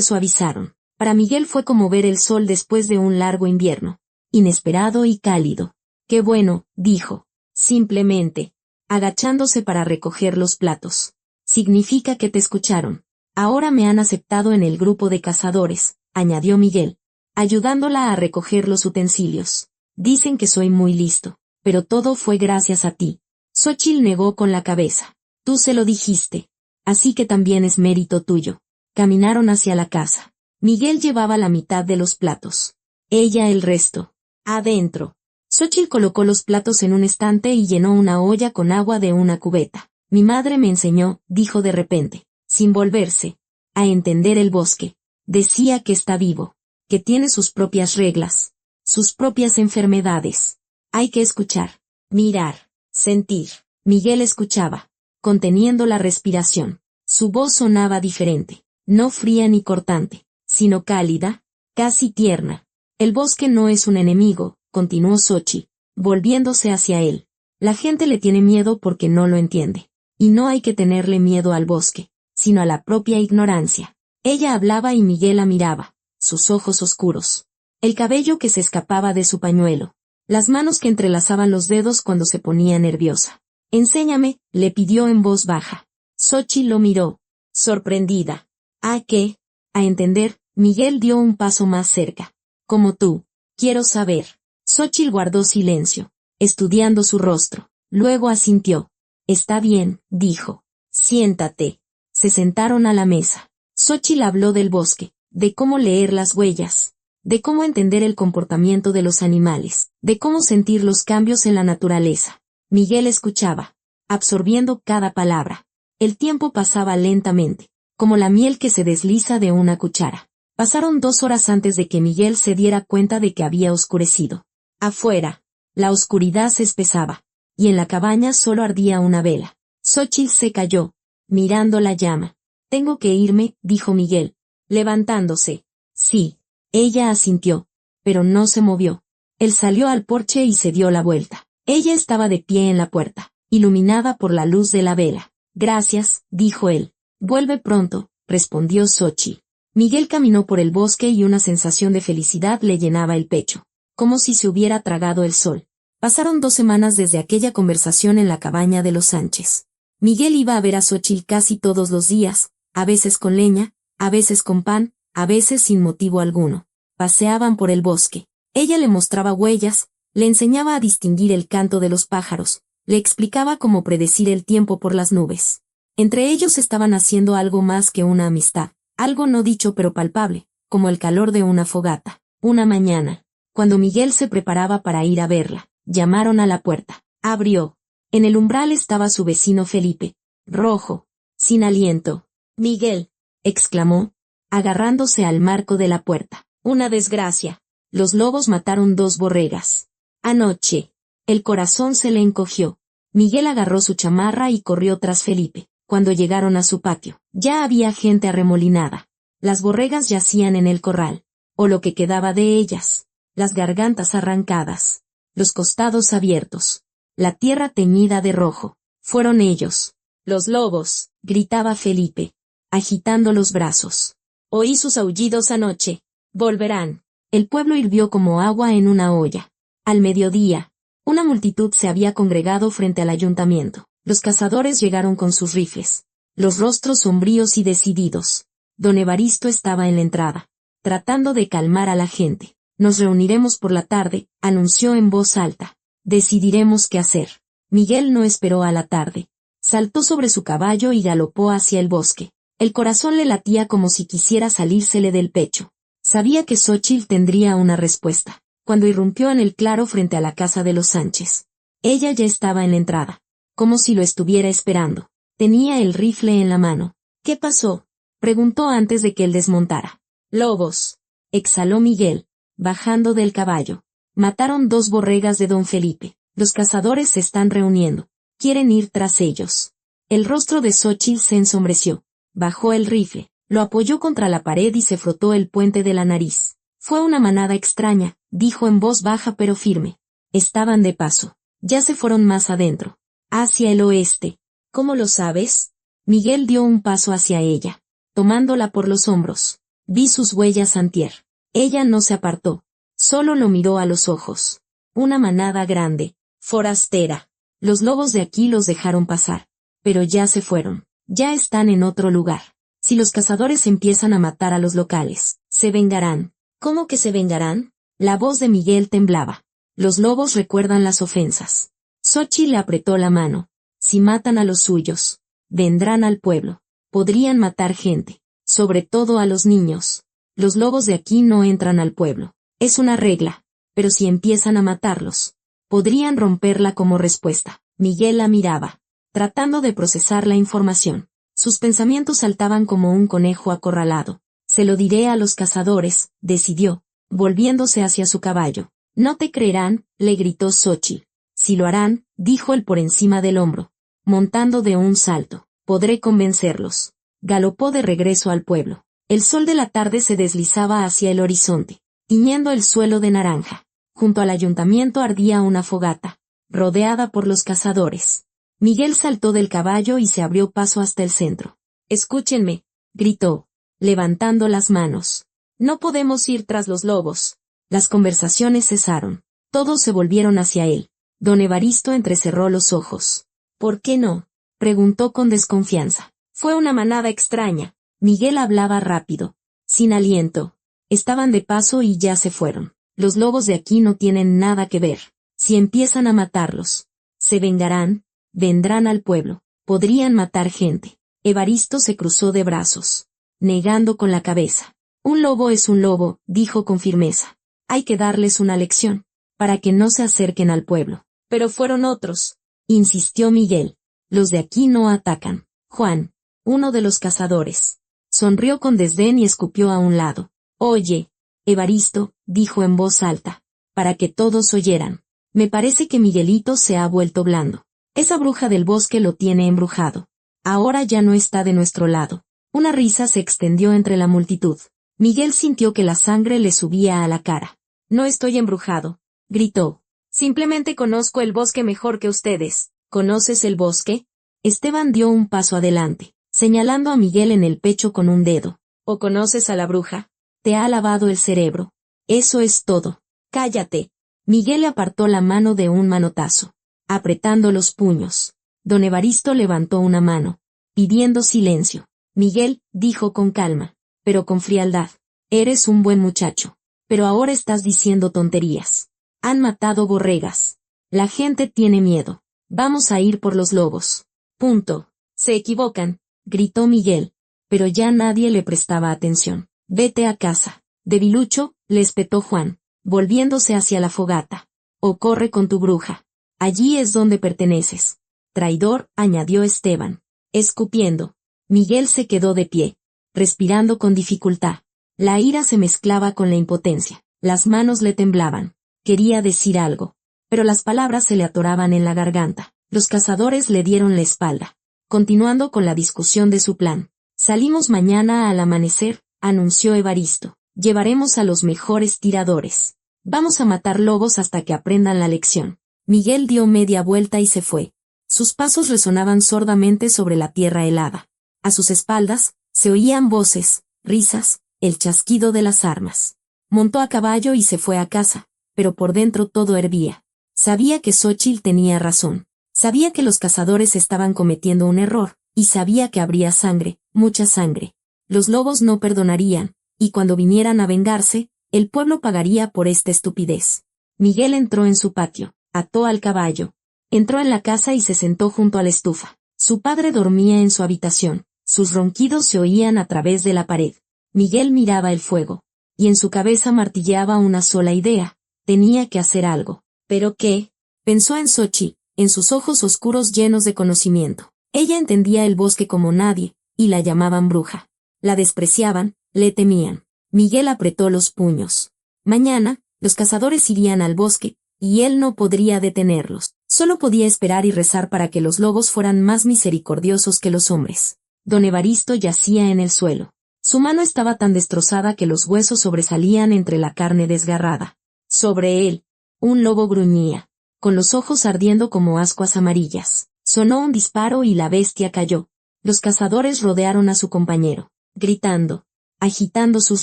suavizaron. Para Miguel fue como ver el sol después de un largo invierno. Inesperado y cálido. Qué bueno, dijo. Simplemente. Agachándose para recoger los platos. Significa que te escucharon. Ahora me han aceptado en el grupo de cazadores, añadió Miguel, ayudándola a recoger los utensilios. Dicen que soy muy listo, pero todo fue gracias a ti. Xóchitl negó con la cabeza. Tú se lo dijiste. Así que también es mérito tuyo. Caminaron hacia la casa. Miguel llevaba la mitad de los platos. Ella el resto. Adentro. Xóchitl colocó los platos en un estante y llenó una olla con agua de una cubeta. Mi madre me enseñó, dijo de repente, sin volverse, a entender el bosque. Decía que está vivo, que tiene sus propias reglas, sus propias enfermedades. Hay que escuchar, mirar, sentir. Miguel escuchaba, conteniendo la respiración. Su voz sonaba diferente, no fría ni cortante, sino cálida, casi tierna. El bosque no es un enemigo, continuó Xóchitl, volviéndose hacia él. La gente le tiene miedo porque no lo entiende. Y no hay que tenerle miedo al bosque, sino a la propia ignorancia. Ella hablaba y Miguel la miraba, sus ojos oscuros. El cabello que se escapaba de su pañuelo. Las manos que entrelazaban los dedos cuando se ponía nerviosa. Enséñame, le pidió en voz baja. Xóchitl lo miró, sorprendida. ¿A qué? A entender, Miguel dio un paso más cerca. Como tú. Quiero saber. Xóchitl guardó silencio, estudiando su rostro. Luego asintió. Está bien, dijo. Siéntate. Se sentaron a la mesa. Xóchitl habló del bosque, de cómo leer las huellas, de cómo entender el comportamiento de los animales, de cómo sentir los cambios en la naturaleza. Miguel escuchaba, absorbiendo cada palabra. El tiempo pasaba lentamente, como la miel que se desliza de una cuchara. Pasaron 2 horas antes de que Miguel se diera cuenta de que había oscurecido. Afuera, la oscuridad se espesaba, y en la cabaña solo ardía una vela. Xóchitl se calló, mirando la llama. Tengo que irme, dijo Miguel, levantándose. Sí, ella asintió, pero no se movió. Él salió al porche y se dio la vuelta. Ella estaba de pie en la puerta, iluminada por la luz de la vela. Gracias, dijo él. Vuelve pronto, respondió Xóchitl. Miguel caminó por el bosque y una sensación de felicidad le llenaba el pecho, como si se hubiera tragado el sol. Pasaron 2 semanas desde aquella conversación en la cabaña de los Sánchez. Miguel iba a ver a Xóchitl casi todos los días, a veces con leña, a veces con pan, a veces sin motivo alguno. Paseaban por el bosque. Ella le mostraba huellas, le enseñaba a distinguir el canto de los pájaros, le explicaba cómo predecir el tiempo por las nubes. Entre ellos estaban haciendo algo más que una amistad, algo no dicho pero palpable, como el calor de una fogata. Una mañana, cuando Miguel se preparaba para ir a verla, llamaron a la puerta. Abrió. En el umbral estaba su vecino Felipe, rojo, sin aliento. Miguel, exclamó, agarrándose al marco de la puerta. Una desgracia. Los lobos mataron 2 borregas. Anoche. El corazón se le encogió. Miguel agarró su chamarra y corrió tras Felipe. Cuando llegaron a su patio, ya había gente arremolinada. Las borregas yacían en el corral, o lo que quedaba de ellas, las gargantas arrancadas, los costados abiertos, la tierra teñida de rojo. Fueron ellos, los lobos, gritaba Felipe, agitando los brazos. Oí sus aullidos anoche. Volverán. El pueblo hirvió como agua en una olla. Al mediodía, una multitud se había congregado frente al ayuntamiento. Los cazadores llegaron con sus rifles, los rostros sombríos y decididos. Don Evaristo estaba en la entrada, tratando de calmar a la gente. Nos reuniremos por la tarde, anunció en voz alta. Decidiremos qué hacer. Miguel no esperó a la tarde. Saltó sobre su caballo y galopó hacia el bosque. El corazón le latía como si quisiera salírsele del pecho. Sabía que Xóchitl tendría una respuesta, cuando irrumpió en el claro frente a la casa de los Sánchez. Ella ya estaba en la entrada, como si lo estuviera esperando. Tenía el rifle en la mano. ¿Qué pasó?, preguntó antes de que él desmontara. Lobos, exhaló Miguel, bajando del caballo. Mataron 2 borregas de don Felipe. Los cazadores se están reuniendo. Quieren ir tras ellos. El rostro de Xóchitl se ensombreció. Bajó el rifle, lo apoyó contra la pared y se frotó el puente de la nariz. Fue una manada extraña, dijo en voz baja pero firme. Estaban de paso. Ya se fueron más adentro. Hacia el oeste. ¿Cómo lo sabes? Miguel dio un paso hacia ella, tomándola por los hombros. Vi sus huellas antier. Ella no se apartó. Solo lo miró a los ojos. Una manada grande, forastera. Los lobos de aquí los dejaron pasar. Pero ya se fueron. Ya están en otro lugar. Si los cazadores empiezan a matar a los locales, se vengarán. ¿Cómo que se vengarán? La voz de Miguel temblaba. Los lobos recuerdan las ofensas. Xóchitl le apretó la mano. Si matan a los suyos, vendrán al pueblo. Podrían matar gente, sobre todo a los niños. Los lobos de aquí no entran al pueblo. Es una regla, pero si empiezan a matarlos, podrían romperla como respuesta. Miguel la miraba, tratando de procesar la información. Sus pensamientos saltaban como un conejo acorralado. Se lo diré a los cazadores, decidió, volviéndose hacia su caballo. No te creerán, le gritó Xóchitl. Si lo harán, dijo él por encima del hombro, montando de un salto. Podré convencerlos. Galopó de regreso al pueblo. El sol de la tarde se deslizaba hacia el horizonte, tiñendo el suelo de naranja. Junto al ayuntamiento ardía una fogata, rodeada por los cazadores. Miguel saltó del caballo y se abrió paso hasta el centro. Escúchenme, gritó, levantando las manos. No podemos ir tras los lobos. Las conversaciones cesaron. Todos se volvieron hacia él. Don Evaristo entrecerró los ojos. ¿Por qué no?, preguntó con desconfianza. Fue una manada extraña. Miguel hablaba rápido, sin aliento. Estaban de paso y ya se fueron. Los lobos de aquí no tienen nada que ver. Si empiezan a matarlos, se vengarán, vendrán al pueblo, podrían matar gente. Evaristo se cruzó de brazos, negando con la cabeza. Un lobo es un lobo, dijo con firmeza. Hay que darles una lección, para que no se acerquen al pueblo. Pero fueron otros, insistió Miguel. Los de aquí no atacan. Juan, uno de los cazadores, sonrió con desdén y escupió a un lado. Oye, Evaristo, dijo en voz alta, para que todos oyeran. Me parece que Miguelito se ha vuelto blando. Esa bruja del bosque lo tiene embrujado. Ahora ya no está de nuestro lado. Una risa se extendió entre la multitud. Miguel sintió que la sangre le subía a la cara. No estoy embrujado, gritó. Simplemente conozco el bosque mejor que ustedes. ¿Conoces el bosque? Esteban dio un paso adelante, señalando a Miguel en el pecho con un dedo. ¿O conoces a la bruja? Te ha lavado el cerebro. Eso es todo. Cállate. Miguel le apartó la mano de un manotazo, apretando los puños. Don Evaristo levantó una mano, pidiendo silencio. Miguel, dijo con calma, pero con frialdad. Eres un buen muchacho. Pero ahora estás diciendo tonterías. Han matado borregas. La gente tiene miedo. Vamos a ir por los lobos. Punto. Se equivocan, gritó Miguel, pero ya nadie le prestaba atención. Vete a casa. Debilucho, le espetó Juan, volviéndose hacia la fogata. O corre con tu bruja. Allí es donde perteneces. Traidor, añadió Esteban, escupiendo. Miguel se quedó de pie, respirando con dificultad. La ira se mezclaba con la impotencia. Las manos le temblaban. Quería decir algo, pero las palabras se le atoraban en la garganta. Los cazadores le dieron la espalda, continuando con la discusión de su plan. Salimos mañana al amanecer, anunció Evaristo. Llevaremos a los mejores tiradores. Vamos a matar lobos hasta que aprendan la lección. Miguel dio media vuelta y se fue. Sus pasos resonaban sordamente sobre la tierra helada. A sus espaldas, se oían voces, risas, el chasquido de las armas. Montó a caballo y se fue a casa, pero por dentro todo hervía. Sabía que Xóchitl tenía razón. Sabía que los cazadores estaban cometiendo un error, y sabía que habría sangre, mucha sangre. Los lobos no perdonarían, y cuando vinieran a vengarse, el pueblo pagaría por esta estupidez. Miguel entró en su patio, ató al caballo. Entró en la casa y se sentó junto a la estufa. Su padre dormía en su habitación, sus ronquidos se oían a través de la pared. Miguel miraba el fuego, y en su cabeza martilleaba una sola idea: tenía que hacer algo. ¿Pero qué? Pensó en Xóchitl, en sus ojos oscuros llenos de conocimiento. Ella entendía el bosque como nadie, y la llamaban bruja. La despreciaban, le temían. Miguel apretó los puños. Mañana, los cazadores irían al bosque, y él no podría detenerlos. Solo podía esperar y rezar para que los lobos fueran más misericordiosos que los hombres. Don Evaristo yacía en el suelo. Su mano estaba tan destrozada que los huesos sobresalían entre la carne desgarrada. Sobre él, un lobo gruñía, con los ojos ardiendo como ascuas amarillas. Sonó un disparo y la bestia cayó. Los cazadores rodearon a su compañero, gritando, agitando sus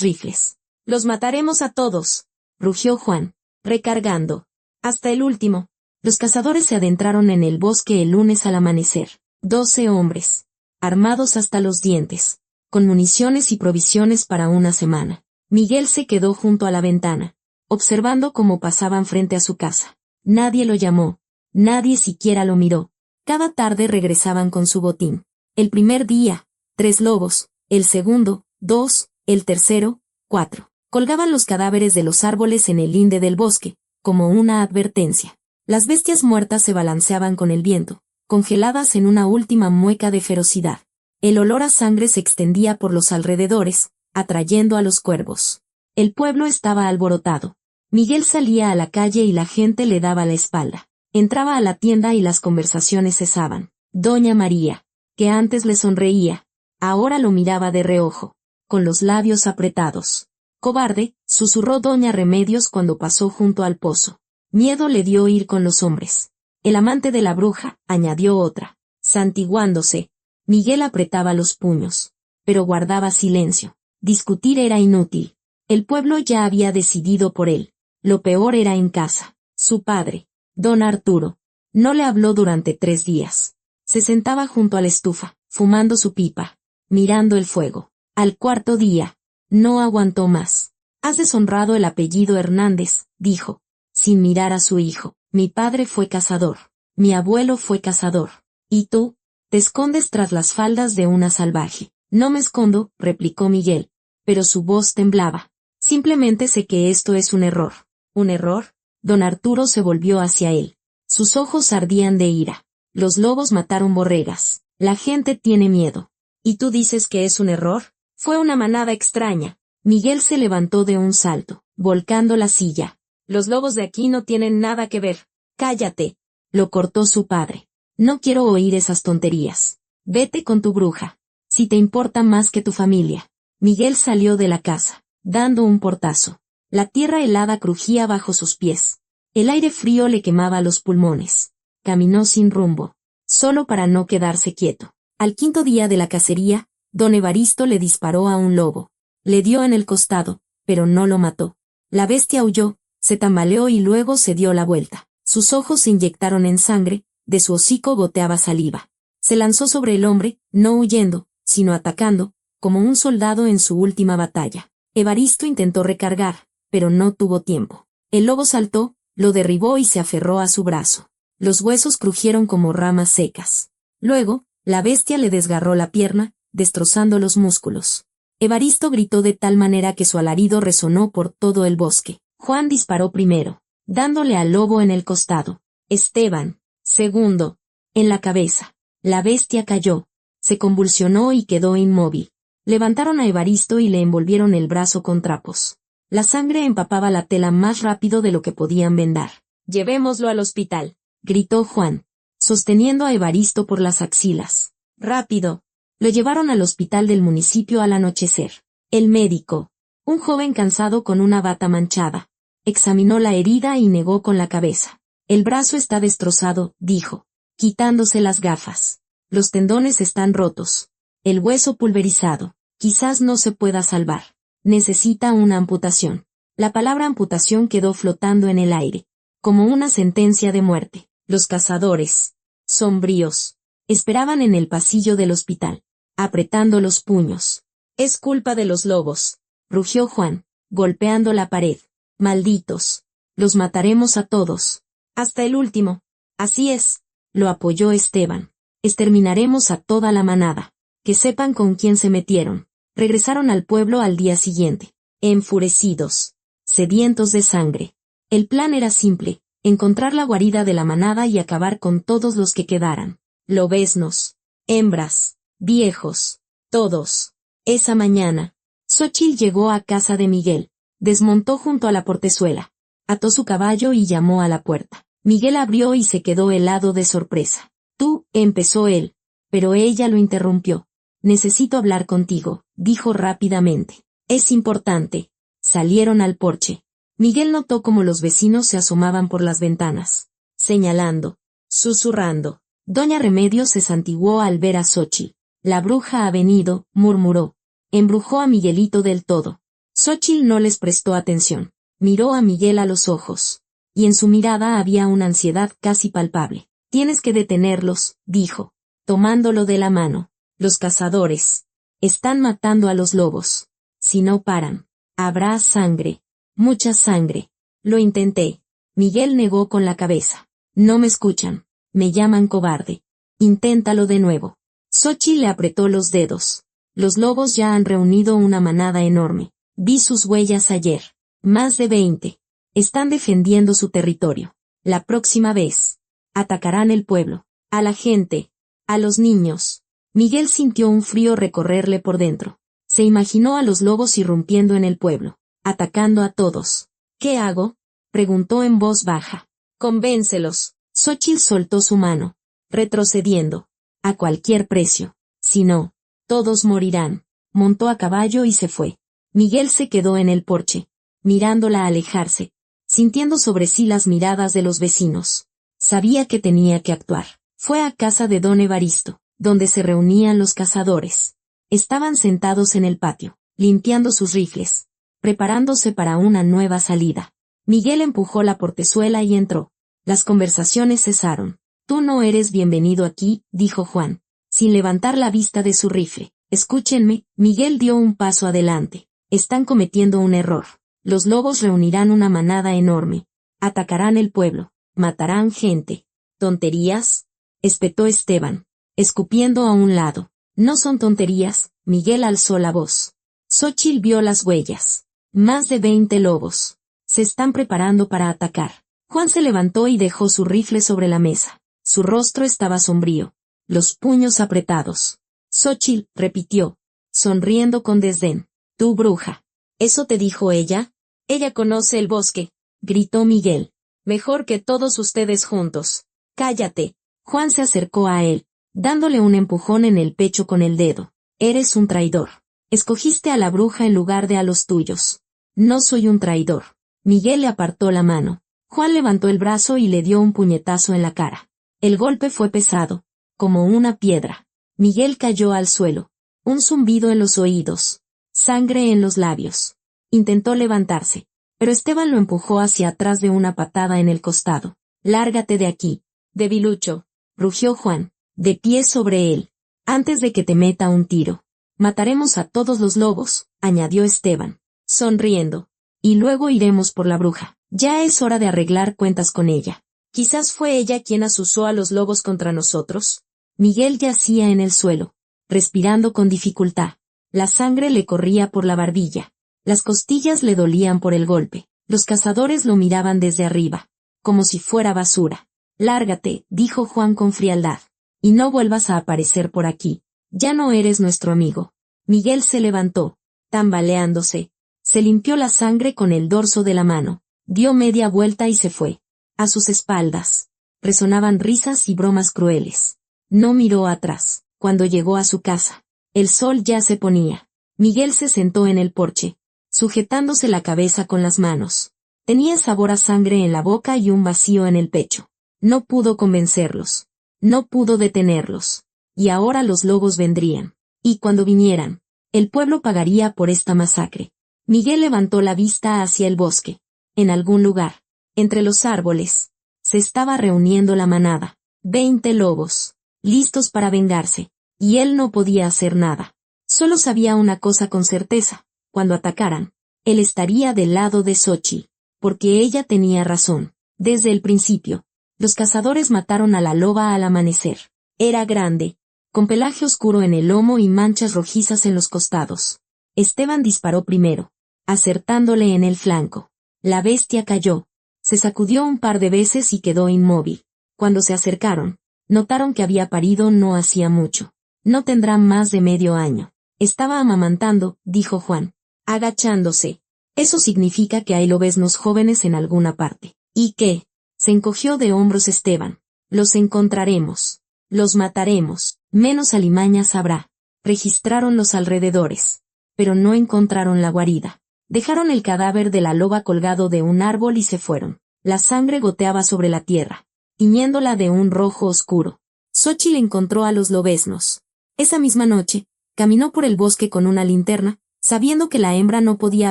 rifles. «¡Los mataremos a todos!», rugió Juan, recargando. «Hasta el último». Los cazadores se adentraron en el bosque el lunes al amanecer. 12 hombres, armados hasta los dientes, con municiones y provisiones para una semana. Miguel se quedó junto a la ventana, observando cómo pasaban frente a su casa. Nadie lo llamó, nadie siquiera lo miró. Cada tarde regresaban con su botín. El primer día, 3 lobos, el segundo, 2, el tercero, 4. Colgaban los cadáveres de los árboles en el linde del bosque, como una advertencia. Las bestias muertas se balanceaban con el viento, congeladas en una última mueca de ferocidad. El olor a sangre se extendía por los alrededores, atrayendo a los cuervos. El pueblo estaba alborotado. Miguel salía a la calle y la gente le daba la espalda. Entraba a la tienda y las conversaciones cesaban. Doña María, que antes le sonreía, ahora lo miraba de reojo, con los labios apretados. «Cobarde», susurró doña Remedios cuando pasó junto al pozo. Miedo le dio ir con los hombres. «El amante de la bruja», añadió otra. Santiguándose, Miguel apretaba los puños, pero guardaba silencio. Discutir era inútil. El pueblo ya había decidido por él. Lo peor era en casa. Su padre, don Arturo, no le habló durante 3 días. Se sentaba junto a la estufa, fumando su pipa, mirando el fuego. Al 4.º día, no aguantó más. «Has deshonrado el apellido Hernández», dijo, sin mirar a su hijo. «Mi padre fue cazador. Mi abuelo fue cazador. ¿Y tú? Te escondes tras las faldas de una salvaje». «No me escondo», replicó Miguel, pero su voz temblaba. «Simplemente sé que esto es un error». «¿Un error?». Don Arturo se volvió hacia él. Sus ojos ardían de ira. «Los lobos mataron borregas. La gente tiene miedo. ¿Y tú dices que es un error?». «Fue una manada extraña». Miguel se levantó de un salto, volcando la silla. «Los lobos de aquí no tienen nada que ver». «Cállate», lo cortó su padre. «No quiero oír esas tonterías. Vete con tu bruja, si te importa más que tu familia». Miguel salió de la casa, dando un portazo. La tierra helada crujía bajo sus pies. El aire frío le quemaba los pulmones. Caminó sin rumbo, solo para no quedarse quieto. Al 5.º día de la cacería, don Evaristo le disparó a un lobo. Le dio en el costado, pero no lo mató. La bestia huyó, se tambaleó y luego se dio la vuelta. Sus ojos se inyectaron en sangre, de su hocico goteaba saliva. Se lanzó sobre el hombre, no huyendo, sino atacando, como un soldado en su última batalla. Evaristo intentó recargar, pero no tuvo tiempo. El lobo saltó, lo derribó y se aferró a su brazo. Los huesos crujieron como ramas secas. Luego, la bestia le desgarró la pierna, destrozando los músculos. Evaristo gritó de tal manera que su alarido resonó por todo el bosque. Juan disparó primero, dándole al lobo en el costado. Esteban, segundo, en la cabeza. La bestia cayó, se convulsionó y quedó inmóvil. Levantaron a Evaristo y le envolvieron el brazo con trapos. La sangre empapaba la tela más rápido de lo que podían vendar. «Llevémoslo al hospital», gritó Juan. sosteniendo a Evaristo por las axilas. ¡Rápido! Lo llevaron al hospital del municipio al anochecer. El médico, un joven cansado con una bata manchada, examinó la herida y negó con la cabeza. El brazo está destrozado, dijo, quitándose las gafas. Los tendones están rotos. El hueso pulverizado. Quizás no se pueda salvar. Necesita una amputación. La palabra amputación quedó flotando en el aire, como una sentencia de muerte. Los cazadores, sombríos, esperaban en el pasillo del hospital, apretando los puños. Es culpa de los lobos, rugió Juan, golpeando la pared. Malditos. Los mataremos a todos. Hasta el último. Así es, lo apoyó Esteban. Exterminaremos a toda la manada. Que sepan con quién se metieron. Regresaron al pueblo al día siguiente, enfurecidos, sedientos de sangre. El plan era simple, encontrar la guarida de la manada y acabar con todos los que quedaran. Lobeznos, hembras, viejos, todos. Esa mañana, Xóchitl llegó a casa de Miguel, desmontó junto a la portezuela, ató su caballo y llamó a la puerta. Miguel abrió y se quedó helado de sorpresa. Tú, empezó él, pero ella lo interrumpió. Necesito hablar contigo, dijo rápidamente. Es importante. Salieron al porche. Miguel notó cómo los vecinos se asomaban por las ventanas, señalando, susurrando. Doña Remedios se santiguó al ver a Xóchitl. La bruja ha venido, murmuró. Embrujó a Miguelito del todo. Xóchitl no les prestó atención. Miró a Miguel a los ojos. Y en su mirada había una ansiedad casi palpable. Tienes que detenerlos, dijo, tomándolo de la mano. Los cazadores están matando a los lobos. Si no paran, habrá sangre, mucha sangre. Lo intenté. Miguel negó con la cabeza. No me escuchan. Me llaman cobarde. Inténtalo de nuevo. Xóchitl le apretó los dedos. Los lobos ya han reunido una manada enorme. Vi sus huellas ayer. Más de 20. Están defendiendo su territorio. La próxima vez, atacarán el pueblo, a la gente, a los niños. Miguel sintió un frío recorrerle por dentro. Se imaginó a los lobos irrumpiendo en el pueblo, atacando a todos. ¿Qué hago?, preguntó en voz baja. Convéncelos. Xóchitl soltó su mano, retrocediendo. A cualquier precio. Si no, todos morirán. Montó a caballo y se fue. Miguel se quedó en el porche, mirándola alejarse, sintiendo sobre sí las miradas de los vecinos. Sabía que tenía que actuar. Fue a casa de don Evaristo, donde se reunían los cazadores. Estaban sentados en el patio, limpiando sus rifles, preparándose para una nueva salida. Miguel empujó la portezuela y entró. Las conversaciones cesaron. Tú no eres bienvenido aquí, dijo Juan, sin levantar la vista de su rifle. Escúchenme. Miguel dio un paso adelante. Están cometiendo un error. Los lobos reunirán una manada enorme. Atacarán el pueblo. Matarán gente. ¿Tonterías?, espetó Esteban, escupiendo a un lado. No son tonterías. Miguel alzó la voz. Xóchitl vio las huellas. Más de 20 lobos. Se están preparando para atacar. Juan se levantó y dejó su rifle sobre la mesa. Su rostro estaba sombrío, los puños apretados. Xóchitl, repitió, sonriendo con desdén. Tú bruja. ¿Eso te dijo ella? Ella conoce el bosque, gritó Miguel. Mejor que todos ustedes juntos. Cállate. Juan se acercó a él, dándole un empujón en el pecho con el dedo. Eres un traidor. Escogiste a la bruja en lugar de a los tuyos. No soy un traidor. Miguel le apartó la mano. Juan levantó el brazo y le dio un puñetazo en la cara. El golpe fue pesado, como una piedra. Miguel cayó al suelo. Un zumbido en los oídos. Sangre en los labios. Intentó levantarse, pero Esteban lo empujó hacia atrás de una patada en el costado. Lárgate de aquí, debilucho, rugió Juan, de pie sobre él. Antes de que te meta un tiro. Mataremos a todos los lobos, añadió Esteban, sonriendo. Y luego iremos por la bruja. Ya es hora de arreglar cuentas con ella. Quizás fue ella quien azuzó a los lobos contra nosotros. Miguel yacía en el suelo, respirando con dificultad. La sangre le corría por la barbilla. Las costillas le dolían por el golpe. Los cazadores lo miraban desde arriba, como si fuera basura. Lárgate, dijo Juan con frialdad. Y no vuelvas a aparecer por aquí. Ya no eres nuestro amigo. Miguel se levantó, tambaleándose. Se limpió la sangre con el dorso de la mano. Dio media vuelta y se fue. A sus espaldas, Resonaban risas y bromas crueles. No miró atrás. Cuando llegó a su casa, el sol ya se ponía. Miguel se sentó en el porche, sujetándose la cabeza con las manos. Tenía sabor a sangre en la boca y un vacío en el pecho. No pudo convencerlos. No pudo detenerlos. Y ahora los lobos vendrían. Y cuando vinieran, el pueblo pagaría por esta masacre. Miguel levantó la vista hacia el bosque. En algún lugar, entre los árboles, se estaba reuniendo la manada. 20 lobos, listos para vengarse. Y él no podía hacer nada. Solo sabía una cosa con certeza: cuando atacaran, él estaría del lado de Xóchitl, porque ella tenía razón. Desde el principio, los cazadores mataron a la loba al amanecer. Era grande, con pelaje oscuro en el lomo y manchas rojizas en los costados. Esteban disparó primero, acertándole en el flanco. La bestia cayó, se sacudió un par de veces y quedó inmóvil. Cuando se acercaron, notaron que había parido no hacía mucho. No tendrá más de medio año. Estaba amamantando, dijo Juan, agachándose. Eso significa que hay lobeznos jóvenes en alguna parte. ¿Y qué? Se encogió de hombros Esteban. Los encontraremos. Los mataremos. Menos alimañas habrá. Registraron los alrededores. Pero no encontraron la guarida. Dejaron el cadáver de la loba colgado de un árbol y se fueron. La sangre goteaba sobre la tierra, tiñéndola de un rojo oscuro. Xóchitl encontró a los lobeznos. Esa misma noche, caminó por el bosque con una linterna, sabiendo que la hembra no podía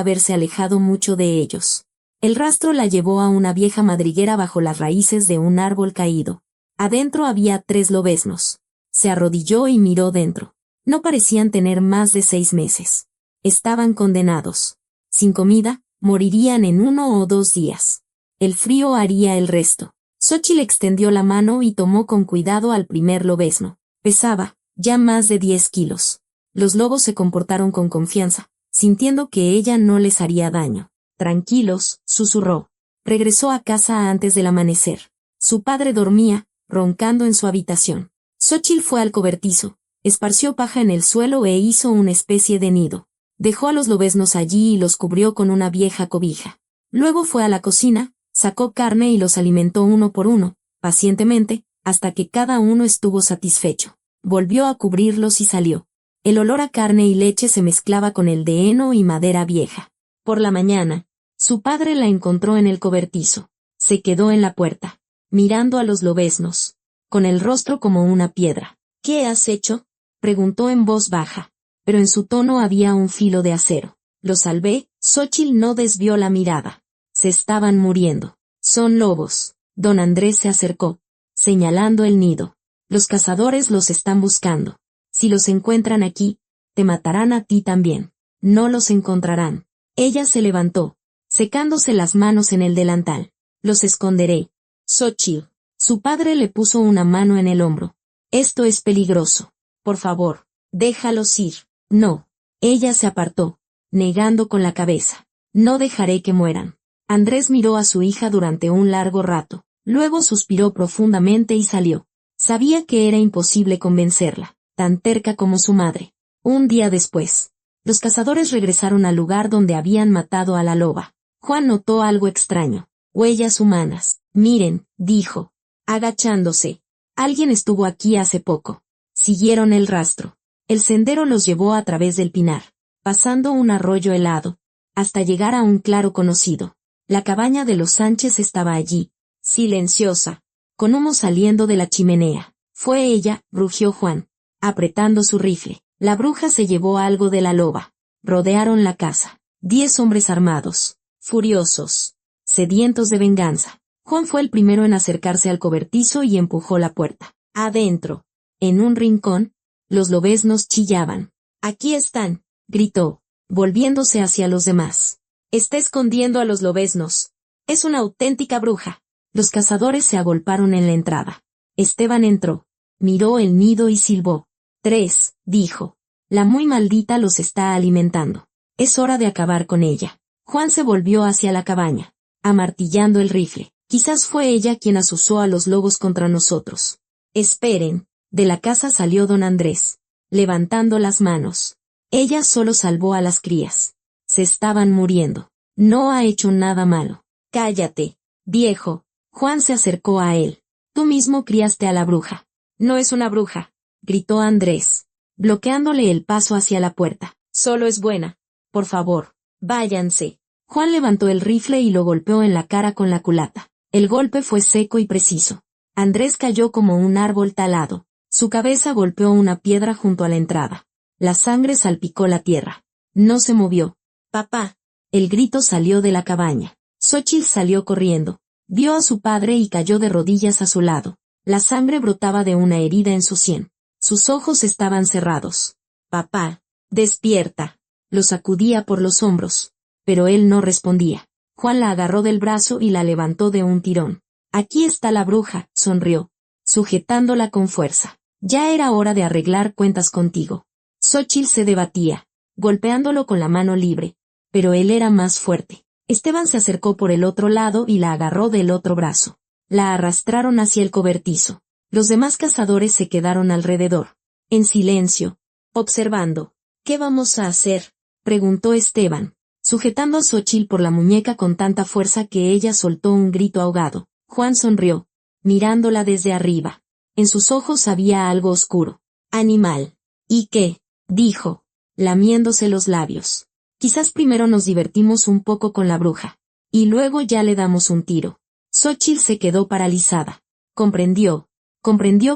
haberse alejado mucho de ellos. El rastro la llevó a una vieja madriguera bajo las raíces de un árbol caído. Adentro había 3 lobeznos. Se arrodilló y miró dentro. No parecían tener más de 6 meses. Estaban condenados. Sin comida, morirían en 1 o 2 días. El frío haría el resto. Xóchitl extendió la mano y tomó con cuidado al primer lobezno. Pesaba ya más de 10 kilos. Los lobos se comportaron con confianza, sintiendo que ella no les haría daño. Tranquilos, susurró. Regresó a casa antes del amanecer. Su padre dormía, roncando en su habitación. Xóchitl fue al cobertizo, esparció paja en el suelo e hizo una especie de nido. Dejó a los lobeznos allí y los cubrió con una vieja cobija. Luego fue a la cocina, sacó carne y los alimentó uno por uno, pacientemente, hasta que cada uno estuvo satisfecho. Volvió a cubrirlos y salió. El olor a carne y leche se mezclaba con el de heno y madera vieja. Por la mañana, su padre la encontró en el cobertizo. Se quedó en la puerta, mirando a los lobeznos, con el rostro como una piedra. ¿Qué has hecho?, preguntó en voz baja, pero en su tono había un filo de acero. Lo salvé. Xóchitl no desvió la mirada. Se estaban muriendo. Son lobos. Don Andrés se acercó, señalando el nido. Los cazadores los están buscando. Si los encuentran aquí, te matarán a ti también. No los encontrarán. Ella se levantó, secándose las manos en el delantal. Los esconderé. Xóchitl. Su padre le puso una mano en el hombro. Esto es peligroso. Por favor, déjalos ir. No. Ella se apartó, negando con la cabeza. No dejaré que mueran. Andrés miró a su hija durante un largo rato. Luego suspiró profundamente y salió. Sabía que era imposible convencerla, tan terca como su madre. Un día después, los cazadores regresaron al lugar donde habían matado a la loba. Juan notó algo extraño. Huellas humanas. Miren, dijo, agachándose. Alguien estuvo aquí hace poco. Siguieron el rastro. El sendero los llevó a través del pinar, pasando un arroyo helado, hasta llegar a un claro conocido. La cabaña de los Sánchez estaba allí, silenciosa, con humo saliendo de la chimenea. Fue ella, rugió Juan, apretando su rifle. La bruja se llevó algo de la loba. Rodearon la casa. 10 hombres armados, furiosos, sedientos de venganza. Juan fue el primero en acercarse al cobertizo y empujó la puerta. Adentro, en un rincón, los lobeznos chillaban. Aquí están, gritó, volviéndose hacia los demás. Está escondiendo a los lobeznos. Es una auténtica bruja. Los cazadores se agolparon en la entrada. Esteban entró, miró el nido y silbó. 3, dijo. La muy maldita los está alimentando. Es hora de acabar con ella. Juan se volvió hacia la cabaña, amartillando el rifle. Quizás fue ella quien asusó a los lobos contra nosotros. Esperen. De la casa salió don Andrés, levantando las manos. Ella solo salvó a las crías. Se estaban muriendo. No ha hecho nada malo. Cállate, viejo. Juan se acercó a él. Tú mismo criaste a la bruja. No es una bruja, gritó Andrés, bloqueándole el paso hacia la puerta. Solo es buena. Por favor, váyanse. Juan levantó el rifle y lo golpeó en la cara con la culata. El golpe fue seco y preciso. Andrés cayó como un árbol talado. Su cabeza golpeó una piedra junto a la entrada. La sangre salpicó la tierra. No se movió. Papá. El grito salió de la cabaña. Xóchitl salió corriendo. Vio a su padre y cayó de rodillas a su lado. La sangre brotaba de una herida en su sien. Sus ojos estaban cerrados. Papá. Despierta. Lo sacudía por los hombros. Pero él no respondía. Juan la agarró del brazo y la levantó de un tirón. Aquí está la bruja, sonrió, sujetándola con fuerza. Ya era hora de arreglar cuentas contigo. Xóchitl se debatía, golpeándolo con la mano libre, pero él era más fuerte. Esteban se acercó por el otro lado y la agarró del otro brazo. La arrastraron hacia el cobertizo. Los demás cazadores se quedaron alrededor, en silencio, observando. ¿Qué vamos a hacer?, preguntó Esteban, sujetando a Xóchitl por la muñeca con tanta fuerza que ella soltó un grito ahogado. Juan sonrió, mirándola desde arriba. En sus ojos había algo oscuro. Animal. ¿Y qué?, dijo, lamiéndose los labios. Quizás primero nos divertimos un poco con la bruja, y luego ya le damos un tiro. Xóchitl se quedó paralizada. Comprendió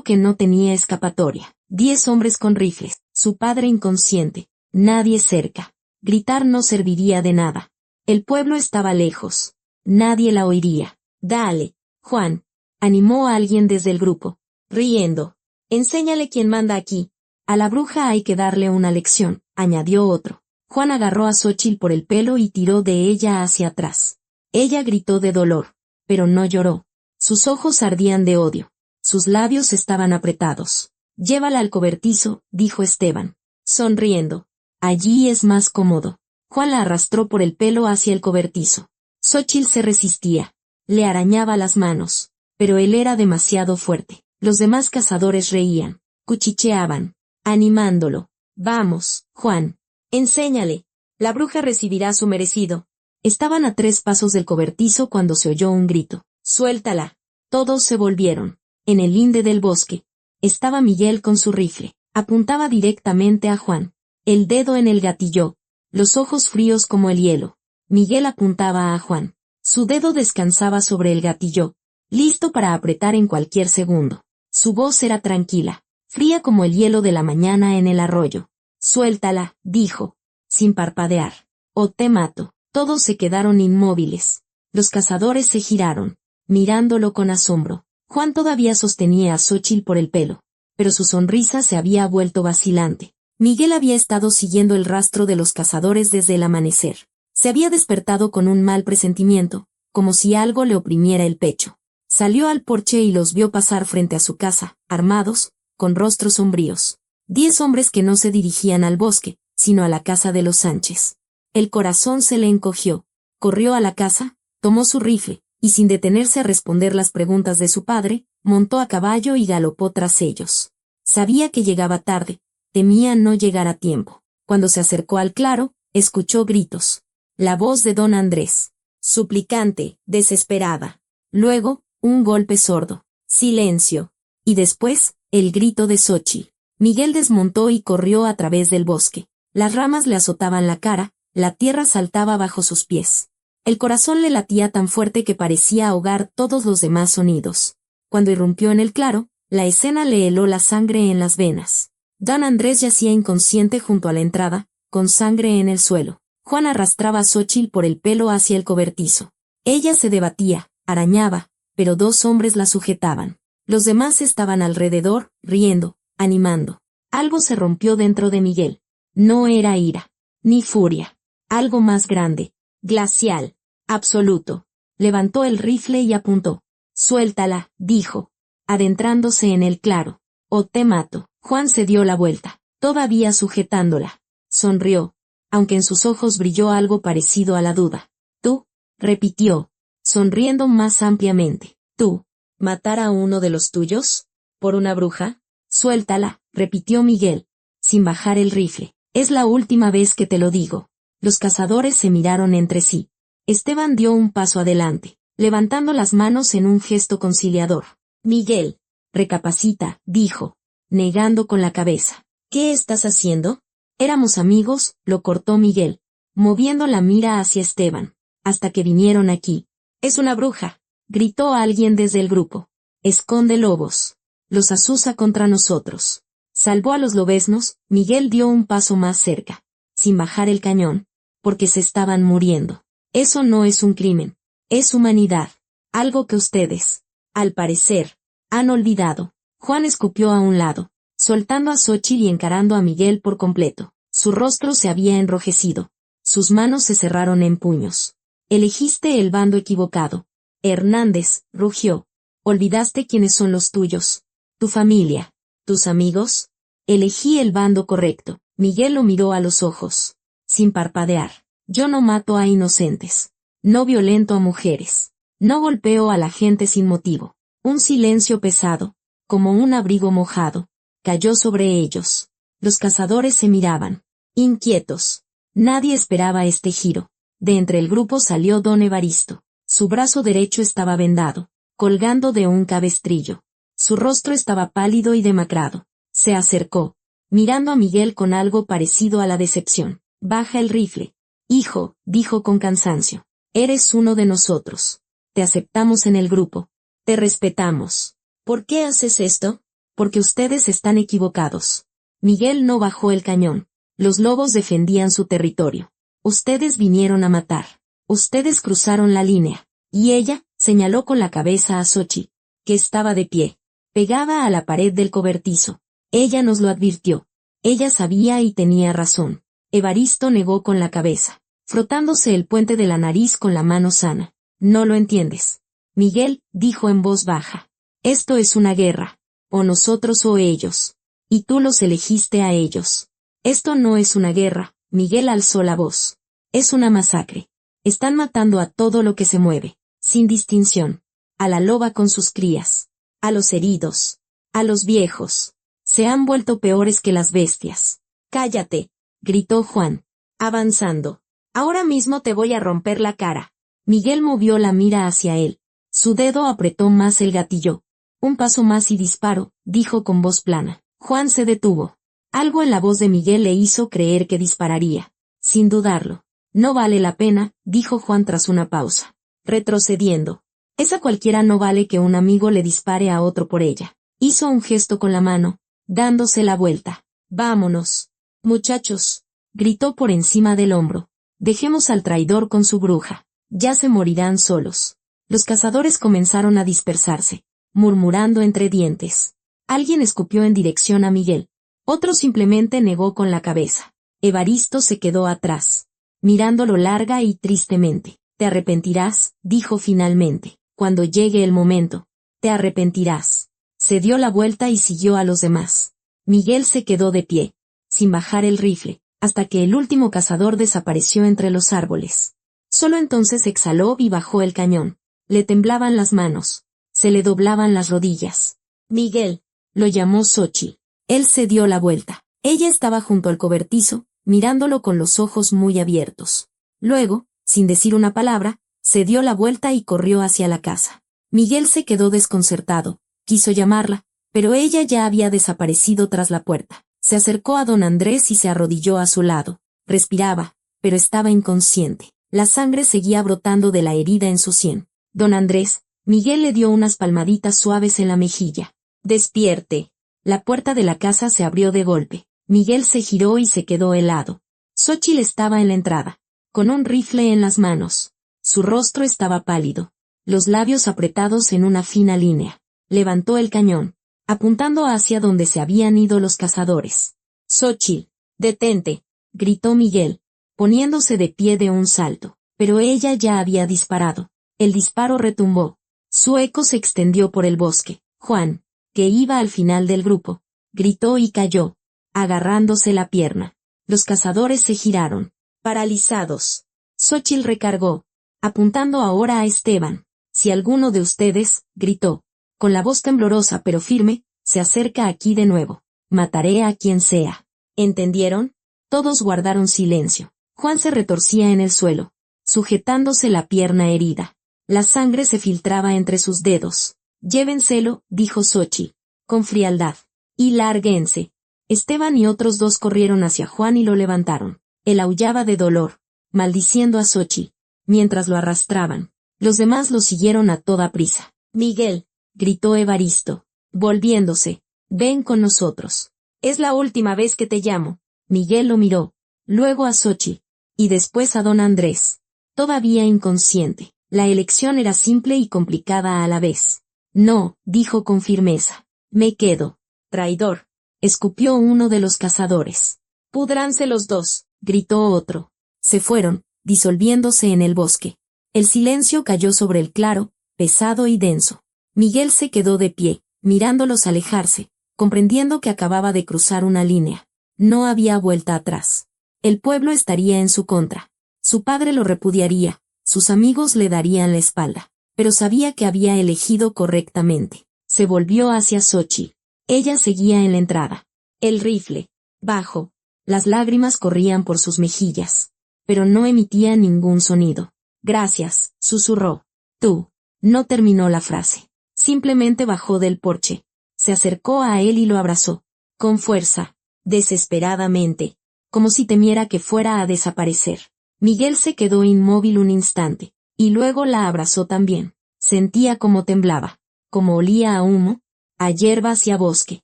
que no tenía escapatoria. 10 hombres con rifles, su padre inconsciente, nadie cerca. Gritar no serviría de nada. El pueblo estaba lejos. Nadie la oiría. Dale, Juan, animó a alguien desde el grupo, riendo. Enséñale quién manda aquí. A la bruja hay que darle una lección, añadió otro. Juan agarró a Xóchitl por el pelo y tiró de ella hacia atrás. Ella gritó de dolor, pero no lloró. Sus ojos ardían de odio. Sus labios estaban apretados. Llévala al cobertizo, dijo Esteban, sonriendo. Allí es más cómodo. Juan la arrastró por el pelo hacia el cobertizo. Xóchitl se resistía. Le arañaba las manos. Pero él era demasiado fuerte. Los demás cazadores reían, cuchicheaban, animándolo. Vamos, Juan. Enséñale. La bruja recibirá su merecido. Estaban a 3 pasos del cobertizo cuando se oyó un grito. Suéltala. Todos se volvieron. En el linde del bosque estaba Miguel con su rifle. Apuntaba directamente a Juan. El dedo en el gatillo. Los ojos fríos como el hielo. Miguel apuntaba a Juan. Su dedo descansaba sobre el gatillo, listo para apretar en cualquier segundo. Su voz era tranquila, fría como el hielo de la mañana en el arroyo. Suéltala, dijo, sin parpadear. O te mato. Todos se quedaron inmóviles. Los cazadores se giraron, mirándolo con asombro. Juan todavía sostenía a Xóchitl por el pelo, pero su sonrisa se había vuelto vacilante. Miguel había estado siguiendo el rastro de los cazadores desde el amanecer. Se había despertado con un mal presentimiento, como si algo le oprimiera el pecho. Salió al porche y los vio pasar frente a su casa, armados, con rostros sombríos. 10 hombres que no se dirigían al bosque, sino a la casa de los Sánchez. El corazón se le encogió. Corrió a la casa, tomó su rifle, y sin detenerse a responder las preguntas de su padre, montó a caballo y galopó tras ellos. Sabía que llegaba tarde, temía no llegar a tiempo. Cuando se acercó al claro, escuchó gritos. La voz de don Andrés, suplicante, desesperada. Luego, un golpe sordo. Silencio. Y después, el grito de Xóchitl. Miguel desmontó y corrió a través del bosque. Las ramas le azotaban la cara, la tierra saltaba bajo sus pies. El corazón le latía tan fuerte que parecía ahogar todos los demás sonidos. Cuando irrumpió en el claro, la escena le heló la sangre en las venas. Don Andrés yacía inconsciente junto a la entrada, con sangre en el suelo. Juan arrastraba a Xóchitl por el pelo hacia el cobertizo. Ella se debatía, arañaba, pero 2 hombres la sujetaban. Los demás estaban alrededor, riendo, animando. Algo se rompió dentro de Miguel. No era ira, ni furia. Algo más grande, glacial, absoluto. Levantó el rifle y apuntó. Suéltala, dijo, adentrándose en el claro. O te mato. Juan se dio la vuelta, todavía sujetándola. Sonrió, aunque en sus ojos brilló algo parecido a la duda. Tú, repitió, sonriendo más ampliamente. Tú, ¿matar a uno de los tuyos? ¿Por una bruja? Suéltala, repitió Miguel, sin bajar el rifle. Es la última vez que te lo digo. Los cazadores se miraron entre sí. Esteban dio un paso adelante, levantando las manos en un gesto conciliador. Miguel, recapacita, dijo, negando con la cabeza. ¿Qué estás haciendo? Éramos amigos, lo cortó Miguel, moviendo la mira hacia Esteban, hasta que vinieron aquí. Es una bruja, gritó alguien desde el grupo. Esconde lobos. Los azuza contra nosotros. Salvó a los lobeznos. Miguel dio un paso más cerca, sin bajar el cañón, porque se estaban muriendo. Eso no es un crimen, es humanidad, algo que ustedes, al parecer, han olvidado. Juan escupió a un lado, soltando a Xóchitl y encarando a Miguel por completo. Su rostro se había enrojecido. Sus manos se cerraron en puños. Elegiste el bando equivocado. Hernández, rugió. Olvidaste quiénes son los tuyos. Tu familia. ¿Tus amigos? Elegí el bando correcto. Miguel lo miró a los ojos, sin parpadear. Yo no mato a inocentes. No violento a mujeres. No golpeo a la gente sin motivo. Un silencio pesado, como un abrigo mojado, cayó sobre ellos. Los cazadores se miraban, inquietos. Nadie esperaba este giro. De entre el grupo salió don Evaristo. Su brazo derecho estaba vendado, colgando de un cabestrillo. Su rostro estaba pálido y demacrado. Se acercó, mirando a Miguel con algo parecido a la decepción. Baja el rifle. Hijo, dijo con cansancio. Eres uno de nosotros. Te aceptamos en el grupo. Te respetamos. ¿Por qué haces esto? Porque ustedes están equivocados. Miguel no bajó el cañón. Los lobos defendían su territorio. Ustedes vinieron a matar. Ustedes cruzaron la línea. Y ella, señaló con la cabeza a Xóchitl, que estaba de pie, pegada a la pared del cobertizo. Ella nos lo advirtió. Ella sabía y tenía razón. Evaristo negó con la cabeza, frotándose el puente de la nariz con la mano sana. No lo entiendes. Miguel, dijo en voz baja. Esto es una guerra. O nosotros o ellos. Y tú los elegiste a ellos. Esto no es una guerra. Miguel alzó la voz. Es una masacre. Están matando a todo lo que se mueve, sin distinción. A la loba con sus crías. A los heridos. A los viejos. Se han vuelto peores que las bestias. Cállate, gritó Juan, avanzando. Ahora mismo te voy a romper la cara. Miguel movió la mira hacia él. Su dedo apretó más el gatillo. Un paso más y disparo, dijo con voz plana. Juan se detuvo. Algo en la voz de Miguel le hizo creer que dispararía. Sin dudarlo. No vale la pena, dijo Juan tras una pausa. Retrocediendo. Esa cualquiera no vale que un amigo le dispare a otro por ella. Hizo un gesto con la mano, dándose la vuelta. Vámonos. Muchachos, gritó por encima del hombro. Dejemos al traidor con su bruja. Ya se morirán solos. Los cazadores comenzaron a dispersarse, murmurando entre dientes. Alguien escupió en dirección a Miguel. Otro simplemente negó con la cabeza. Evaristo se quedó atrás, mirándolo larga y tristemente. Te arrepentirás, dijo finalmente. Cuando llegue el momento, te arrepentirás. Se dio la vuelta y siguió a los demás. Miguel se quedó de pie, sin bajar el rifle, hasta que el último cazador desapareció entre los árboles. Solo entonces exhaló y bajó el cañón. Le temblaban las manos. Se le doblaban las rodillas. Miguel, lo llamó Xóchitl. Él se dio la vuelta. Ella estaba junto al cobertizo, mirándolo con los ojos muy abiertos. Luego, sin decir una palabra, se dio la vuelta y corrió hacia la casa. Miguel se quedó desconcertado, quiso llamarla, pero ella ya había desaparecido tras la puerta. Se acercó a don Andrés y se arrodilló a su lado. Respiraba, pero estaba inconsciente. La sangre seguía brotando de la herida en su sien. Don Andrés, Miguel le dio unas palmaditas suaves en la mejilla. Despierte. La puerta de la casa se abrió de golpe. Miguel se giró y se quedó helado. Xóchitl estaba en la entrada, con un rifle en las manos. Su rostro estaba pálido, los labios apretados en una fina línea. Levantó el cañón, apuntando hacia donde se habían ido los cazadores. Xóchitl, detente, gritó Miguel, poniéndose de pie de un salto. Pero ella ya había disparado. El disparo retumbó. Su eco se extendió por el bosque. Juan, que iba al final del grupo, gritó y cayó, agarrándose la pierna. Los cazadores se giraron, paralizados. Xóchitl recargó, apuntando ahora a Esteban. Si alguno de ustedes, gritó, con la voz temblorosa pero firme, se acerca aquí de nuevo, mataré a quien sea. ¿Entendieron? Todos guardaron silencio. Juan se retorcía en el suelo, sujetándose la pierna herida. La sangre se filtraba entre sus dedos. Llévenselo, dijo Xochitl, con frialdad. Y lárguense. Esteban y otros dos corrieron hacia Juan y lo levantaron. Él aullaba de dolor, maldiciendo a Xochitl, mientras lo arrastraban. Los demás lo siguieron a toda prisa. Miguel, gritó Evaristo, volviéndose, ven con nosotros. Es la última vez que te llamo. Miguel lo miró, luego a Xochitl, y después a don Andrés, todavía inconsciente. La elección era simple y complicada a la vez. No, dijo con firmeza. Me quedo. Traidor. Escupió uno de los cazadores. Púdranse los dos, gritó otro. Se fueron, disolviéndose en el bosque. El silencio cayó sobre el claro, pesado y denso. Miguel se quedó de pie, mirándolos alejarse, comprendiendo que acababa de cruzar una línea. No había vuelta atrás. El pueblo estaría en su contra. Su padre lo repudiaría, sus amigos le darían la espalda, pero sabía que había elegido correctamente. Se volvió hacia Xochitl. Ella seguía en la entrada. El rifle, bajo. Las lágrimas corrían por sus mejillas, pero no emitía ningún sonido. Gracias, susurró. Tú. No terminó la frase. Simplemente bajó del porche. Se acercó a él y lo abrazó. Con fuerza. Desesperadamente. Como si temiera que fuera a desaparecer. Miguel se quedó inmóvil un instante, y luego la abrazó también. Sentía cómo temblaba, cómo olía a humo, a hierbas y a bosque.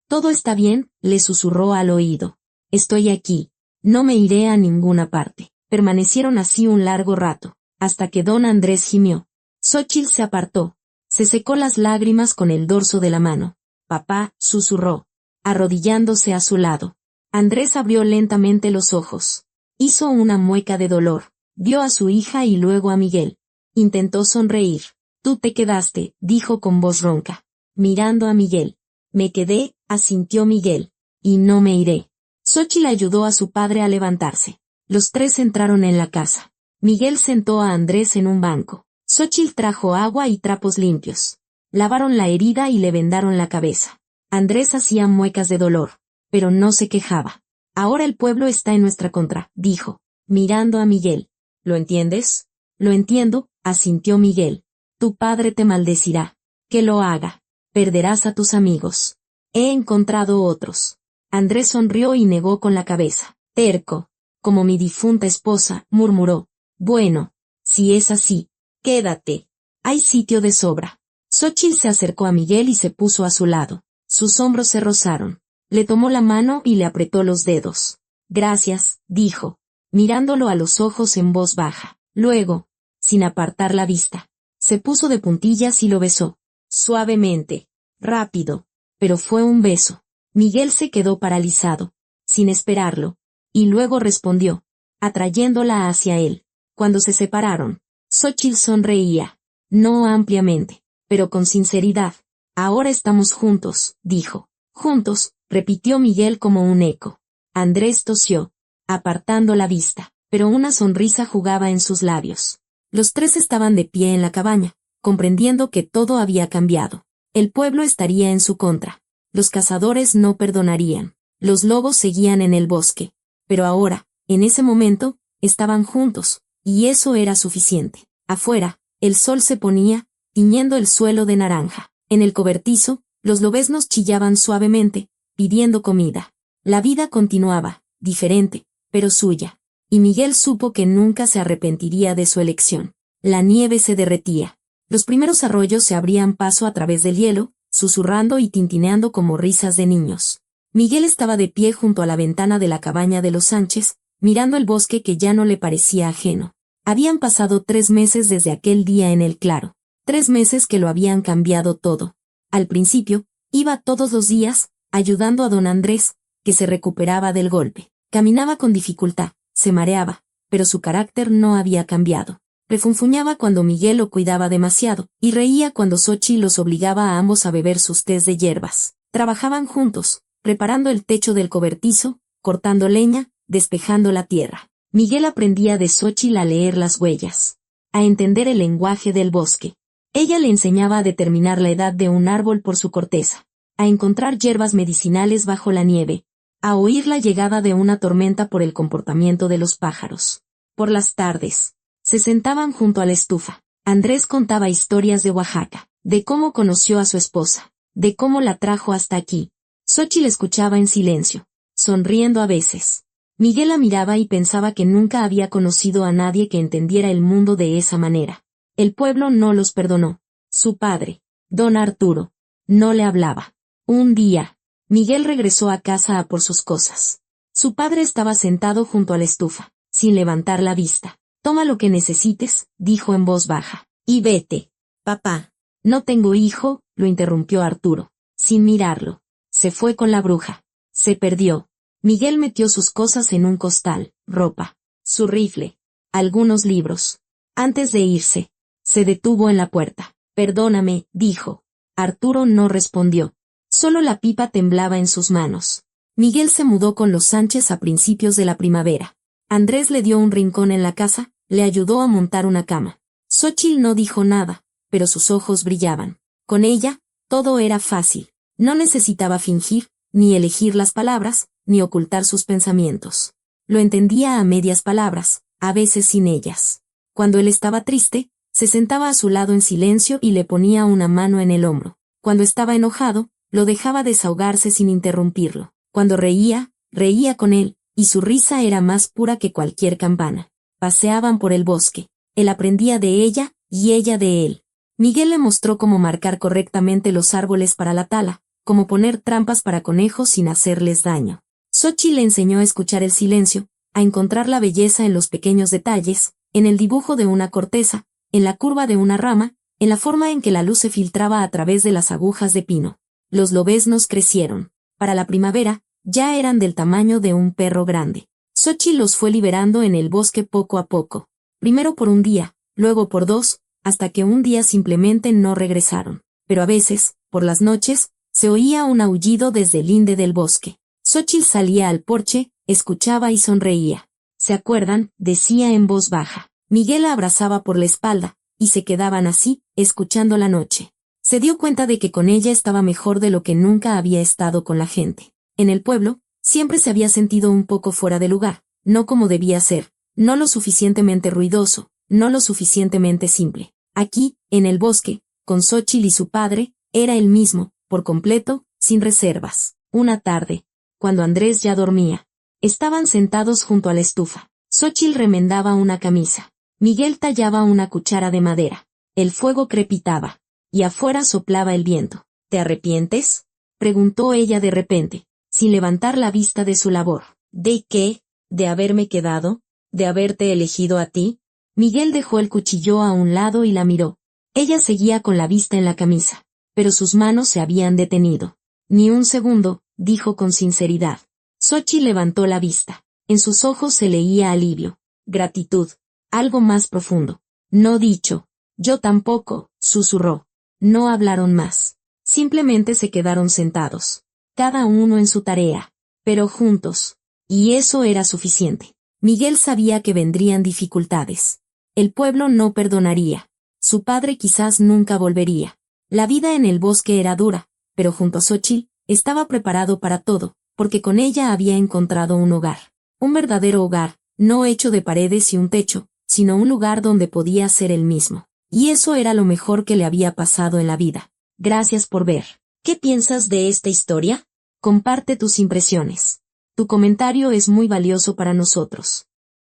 Todo está bien, le susurró al oído. Estoy aquí. No me iré a ninguna parte. Permanecieron así un largo rato, hasta que don Andrés gimió. Xochitl se apartó. Se secó las lágrimas con el dorso de la mano. Papá, susurró, arrodillándose a su lado. Andrés abrió lentamente los ojos. Hizo una mueca de dolor. Vio a su hija y luego a Miguel. Intentó sonreír. Tú te quedaste, dijo con voz ronca, mirando a Miguel. Me quedé, asintió Miguel. Y no me iré. Xochitl ayudó a su padre a levantarse. Los tres entraron en la casa. Miguel sentó a Andrés en un banco. Xochitl trajo agua y trapos limpios. Lavaron la herida y le vendaron la cabeza. Andrés hacía muecas de dolor, pero no se quejaba. Ahora el pueblo está en nuestra contra, dijo, mirando a Miguel. ¿Lo entiendes? Lo entiendo, asintió Miguel. Tu padre te maldecirá. Que lo haga. Perderás a tus amigos. He encontrado otros. Andrés sonrió y negó con la cabeza. Terco. Como mi difunta esposa, murmuró. Bueno, si es así, quédate. Hay sitio de sobra. Xochitl se acercó a Miguel y se puso a su lado. Sus hombros se rozaron. Le tomó la mano y le apretó los dedos. Gracias, dijo, mirándolo a los ojos en voz baja. Luego, sin apartar la vista, se puso de puntillas y lo besó. Suavemente, rápido, pero fue un beso. Miguel se quedó paralizado, sin esperarlo, y luego respondió, atrayéndola hacia él. Cuando se separaron, Xochitl sonreía, no ampliamente, pero con sinceridad. Ahora estamos juntos, dijo. Juntos, repitió Miguel como un eco. Andrés tosió, apartando la vista, pero una sonrisa jugaba en sus labios. Los tres estaban de pie en la cabaña, comprendiendo que todo había cambiado. El pueblo estaría en su contra. Los cazadores no perdonarían. Los lobos seguían en el bosque. Pero ahora, en ese momento, estaban juntos, y eso era suficiente. Afuera, el sol se ponía, tiñendo el suelo de naranja. En el cobertizo, los lobeznos chillaban suavemente, pidiendo comida. La vida continuaba, diferente, pero suya. Y Miguel supo que nunca se arrepentiría de su elección. La nieve se derretía. Los primeros arroyos se abrían paso a través del hielo, susurrando y tintineando como risas de niños. Miguel estaba de pie junto a la ventana de la cabaña de los Sánchez, mirando el bosque que ya no le parecía ajeno. Habían pasado 3 meses desde aquel día en el claro. 3 meses que lo habían cambiado todo. Al principio, iba todos los días, ayudando a don Andrés, que se recuperaba del golpe. Caminaba con dificultad, se mareaba, pero su carácter no había cambiado. Refunfuñaba cuando Miguel lo cuidaba demasiado, y reía cuando Xochitl los obligaba a ambos a beber sus tés de hierbas. Trabajaban juntos, preparando el techo del cobertizo, cortando leña, despejando la tierra. Miguel aprendía de Xochitl a leer las huellas, a entender el lenguaje del bosque. Ella le enseñaba a determinar la edad de un árbol por su corteza, a encontrar hierbas medicinales bajo la nieve, a oír la llegada de una tormenta por el comportamiento de los pájaros. Por las tardes, se sentaban junto a la estufa. Andrés contaba historias de Oaxaca, de cómo conoció a su esposa, de cómo la trajo hasta aquí. Xóchitl escuchaba en silencio, sonriendo a veces. Miguel la miraba y pensaba que nunca había conocido a nadie que entendiera el mundo de esa manera. El pueblo no los perdonó. Su padre, don Arturo, no le hablaba. Un día, Miguel regresó a casa a por sus cosas. Su padre estaba sentado junto a la estufa, sin levantar la vista. «Toma lo que necesites», dijo en voz baja, «y vete». «Papá, no tengo hijo», lo interrumpió Arturo, sin mirarlo. Se fue con la bruja. Se perdió. Miguel metió sus cosas en un costal, ropa, su rifle, algunos libros. Antes de irse, se detuvo en la puerta. «Perdóname», dijo. Arturo no respondió. Solo la pipa temblaba en sus manos. Miguel se mudó con los Sánchez a principios de la primavera. Andrés le dio un rincón en la casa, le ayudó a montar una cama. Xóchitl no dijo nada, pero sus ojos brillaban. Con ella, todo era fácil. No necesitaba fingir, ni elegir las palabras, ni ocultar sus pensamientos. Lo entendía a medias palabras, a veces sin ellas. Cuando él estaba triste, se sentaba a su lado en silencio y le ponía una mano en el hombro. Cuando estaba enojado, lo dejaba desahogarse sin interrumpirlo. Cuando reía, reía con él, y su risa era más pura que cualquier campana. Paseaban por el bosque. Él aprendía de ella, y ella de él. Miguel le mostró cómo marcar correctamente los árboles para la tala, cómo poner trampas para conejos sin hacerles daño. Xóchitl le enseñó a escuchar el silencio, a encontrar la belleza en los pequeños detalles, en el dibujo de una corteza, en la curva de una rama, en la forma en que la luz se filtraba a través de las agujas de pino. Los lobeznos crecieron. Para la primavera, ya eran del tamaño de un perro grande. Xóchitl los fue liberando en el bosque poco a poco. Primero por un día, luego por 2, hasta que un día simplemente no regresaron. Pero a veces, por las noches, se oía un aullido desde el linde del bosque. Xóchitl salía al porche, escuchaba y sonreía. «¿Se acuerdan?», decía en voz baja. Miguel la abrazaba por la espalda, y se quedaban así, escuchando la noche. Se dio cuenta de que con ella estaba mejor de lo que nunca había estado con la gente. En el pueblo, siempre se había sentido un poco fuera de lugar, no como debía ser, no lo suficientemente ruidoso, no lo suficientemente simple. Aquí, en el bosque, con Xóchitl y su padre, era el mismo, por completo, sin reservas. Una tarde, cuando Andrés ya dormía, estaban sentados junto a la estufa. Xóchitl remendaba una camisa. Miguel tallaba una cuchara de madera. El fuego crepitaba, y afuera soplaba el viento. «¿Te arrepientes?», preguntó ella de repente, sin levantar la vista de su labor. «¿De qué? ¿De haberme quedado? ¿De haberte elegido a ti?». Miguel dejó el cuchillo a un lado y la miró. Ella seguía con la vista en la camisa, pero sus manos se habían detenido. «Ni un segundo», dijo con sinceridad. Xóchitl levantó la vista. En sus ojos se leía alivio, gratitud, algo más profundo. «No dicho». «Yo tampoco», susurró. No hablaron más. Simplemente se quedaron sentados, cada uno en su tarea, pero juntos. Y eso era suficiente. Miguel sabía que vendrían dificultades. El pueblo no perdonaría. Su padre quizás nunca volvería. La vida en el bosque era dura, pero junto a Xóchitl, estaba preparado para todo, porque con ella había encontrado un hogar. Un verdadero hogar, no hecho de paredes y un techo, sino un lugar donde podía ser él mismo. Y eso era lo mejor que le había pasado en la vida. Gracias por ver. ¿Qué piensas de esta historia? Comparte tus impresiones. Tu comentario es muy valioso para nosotros.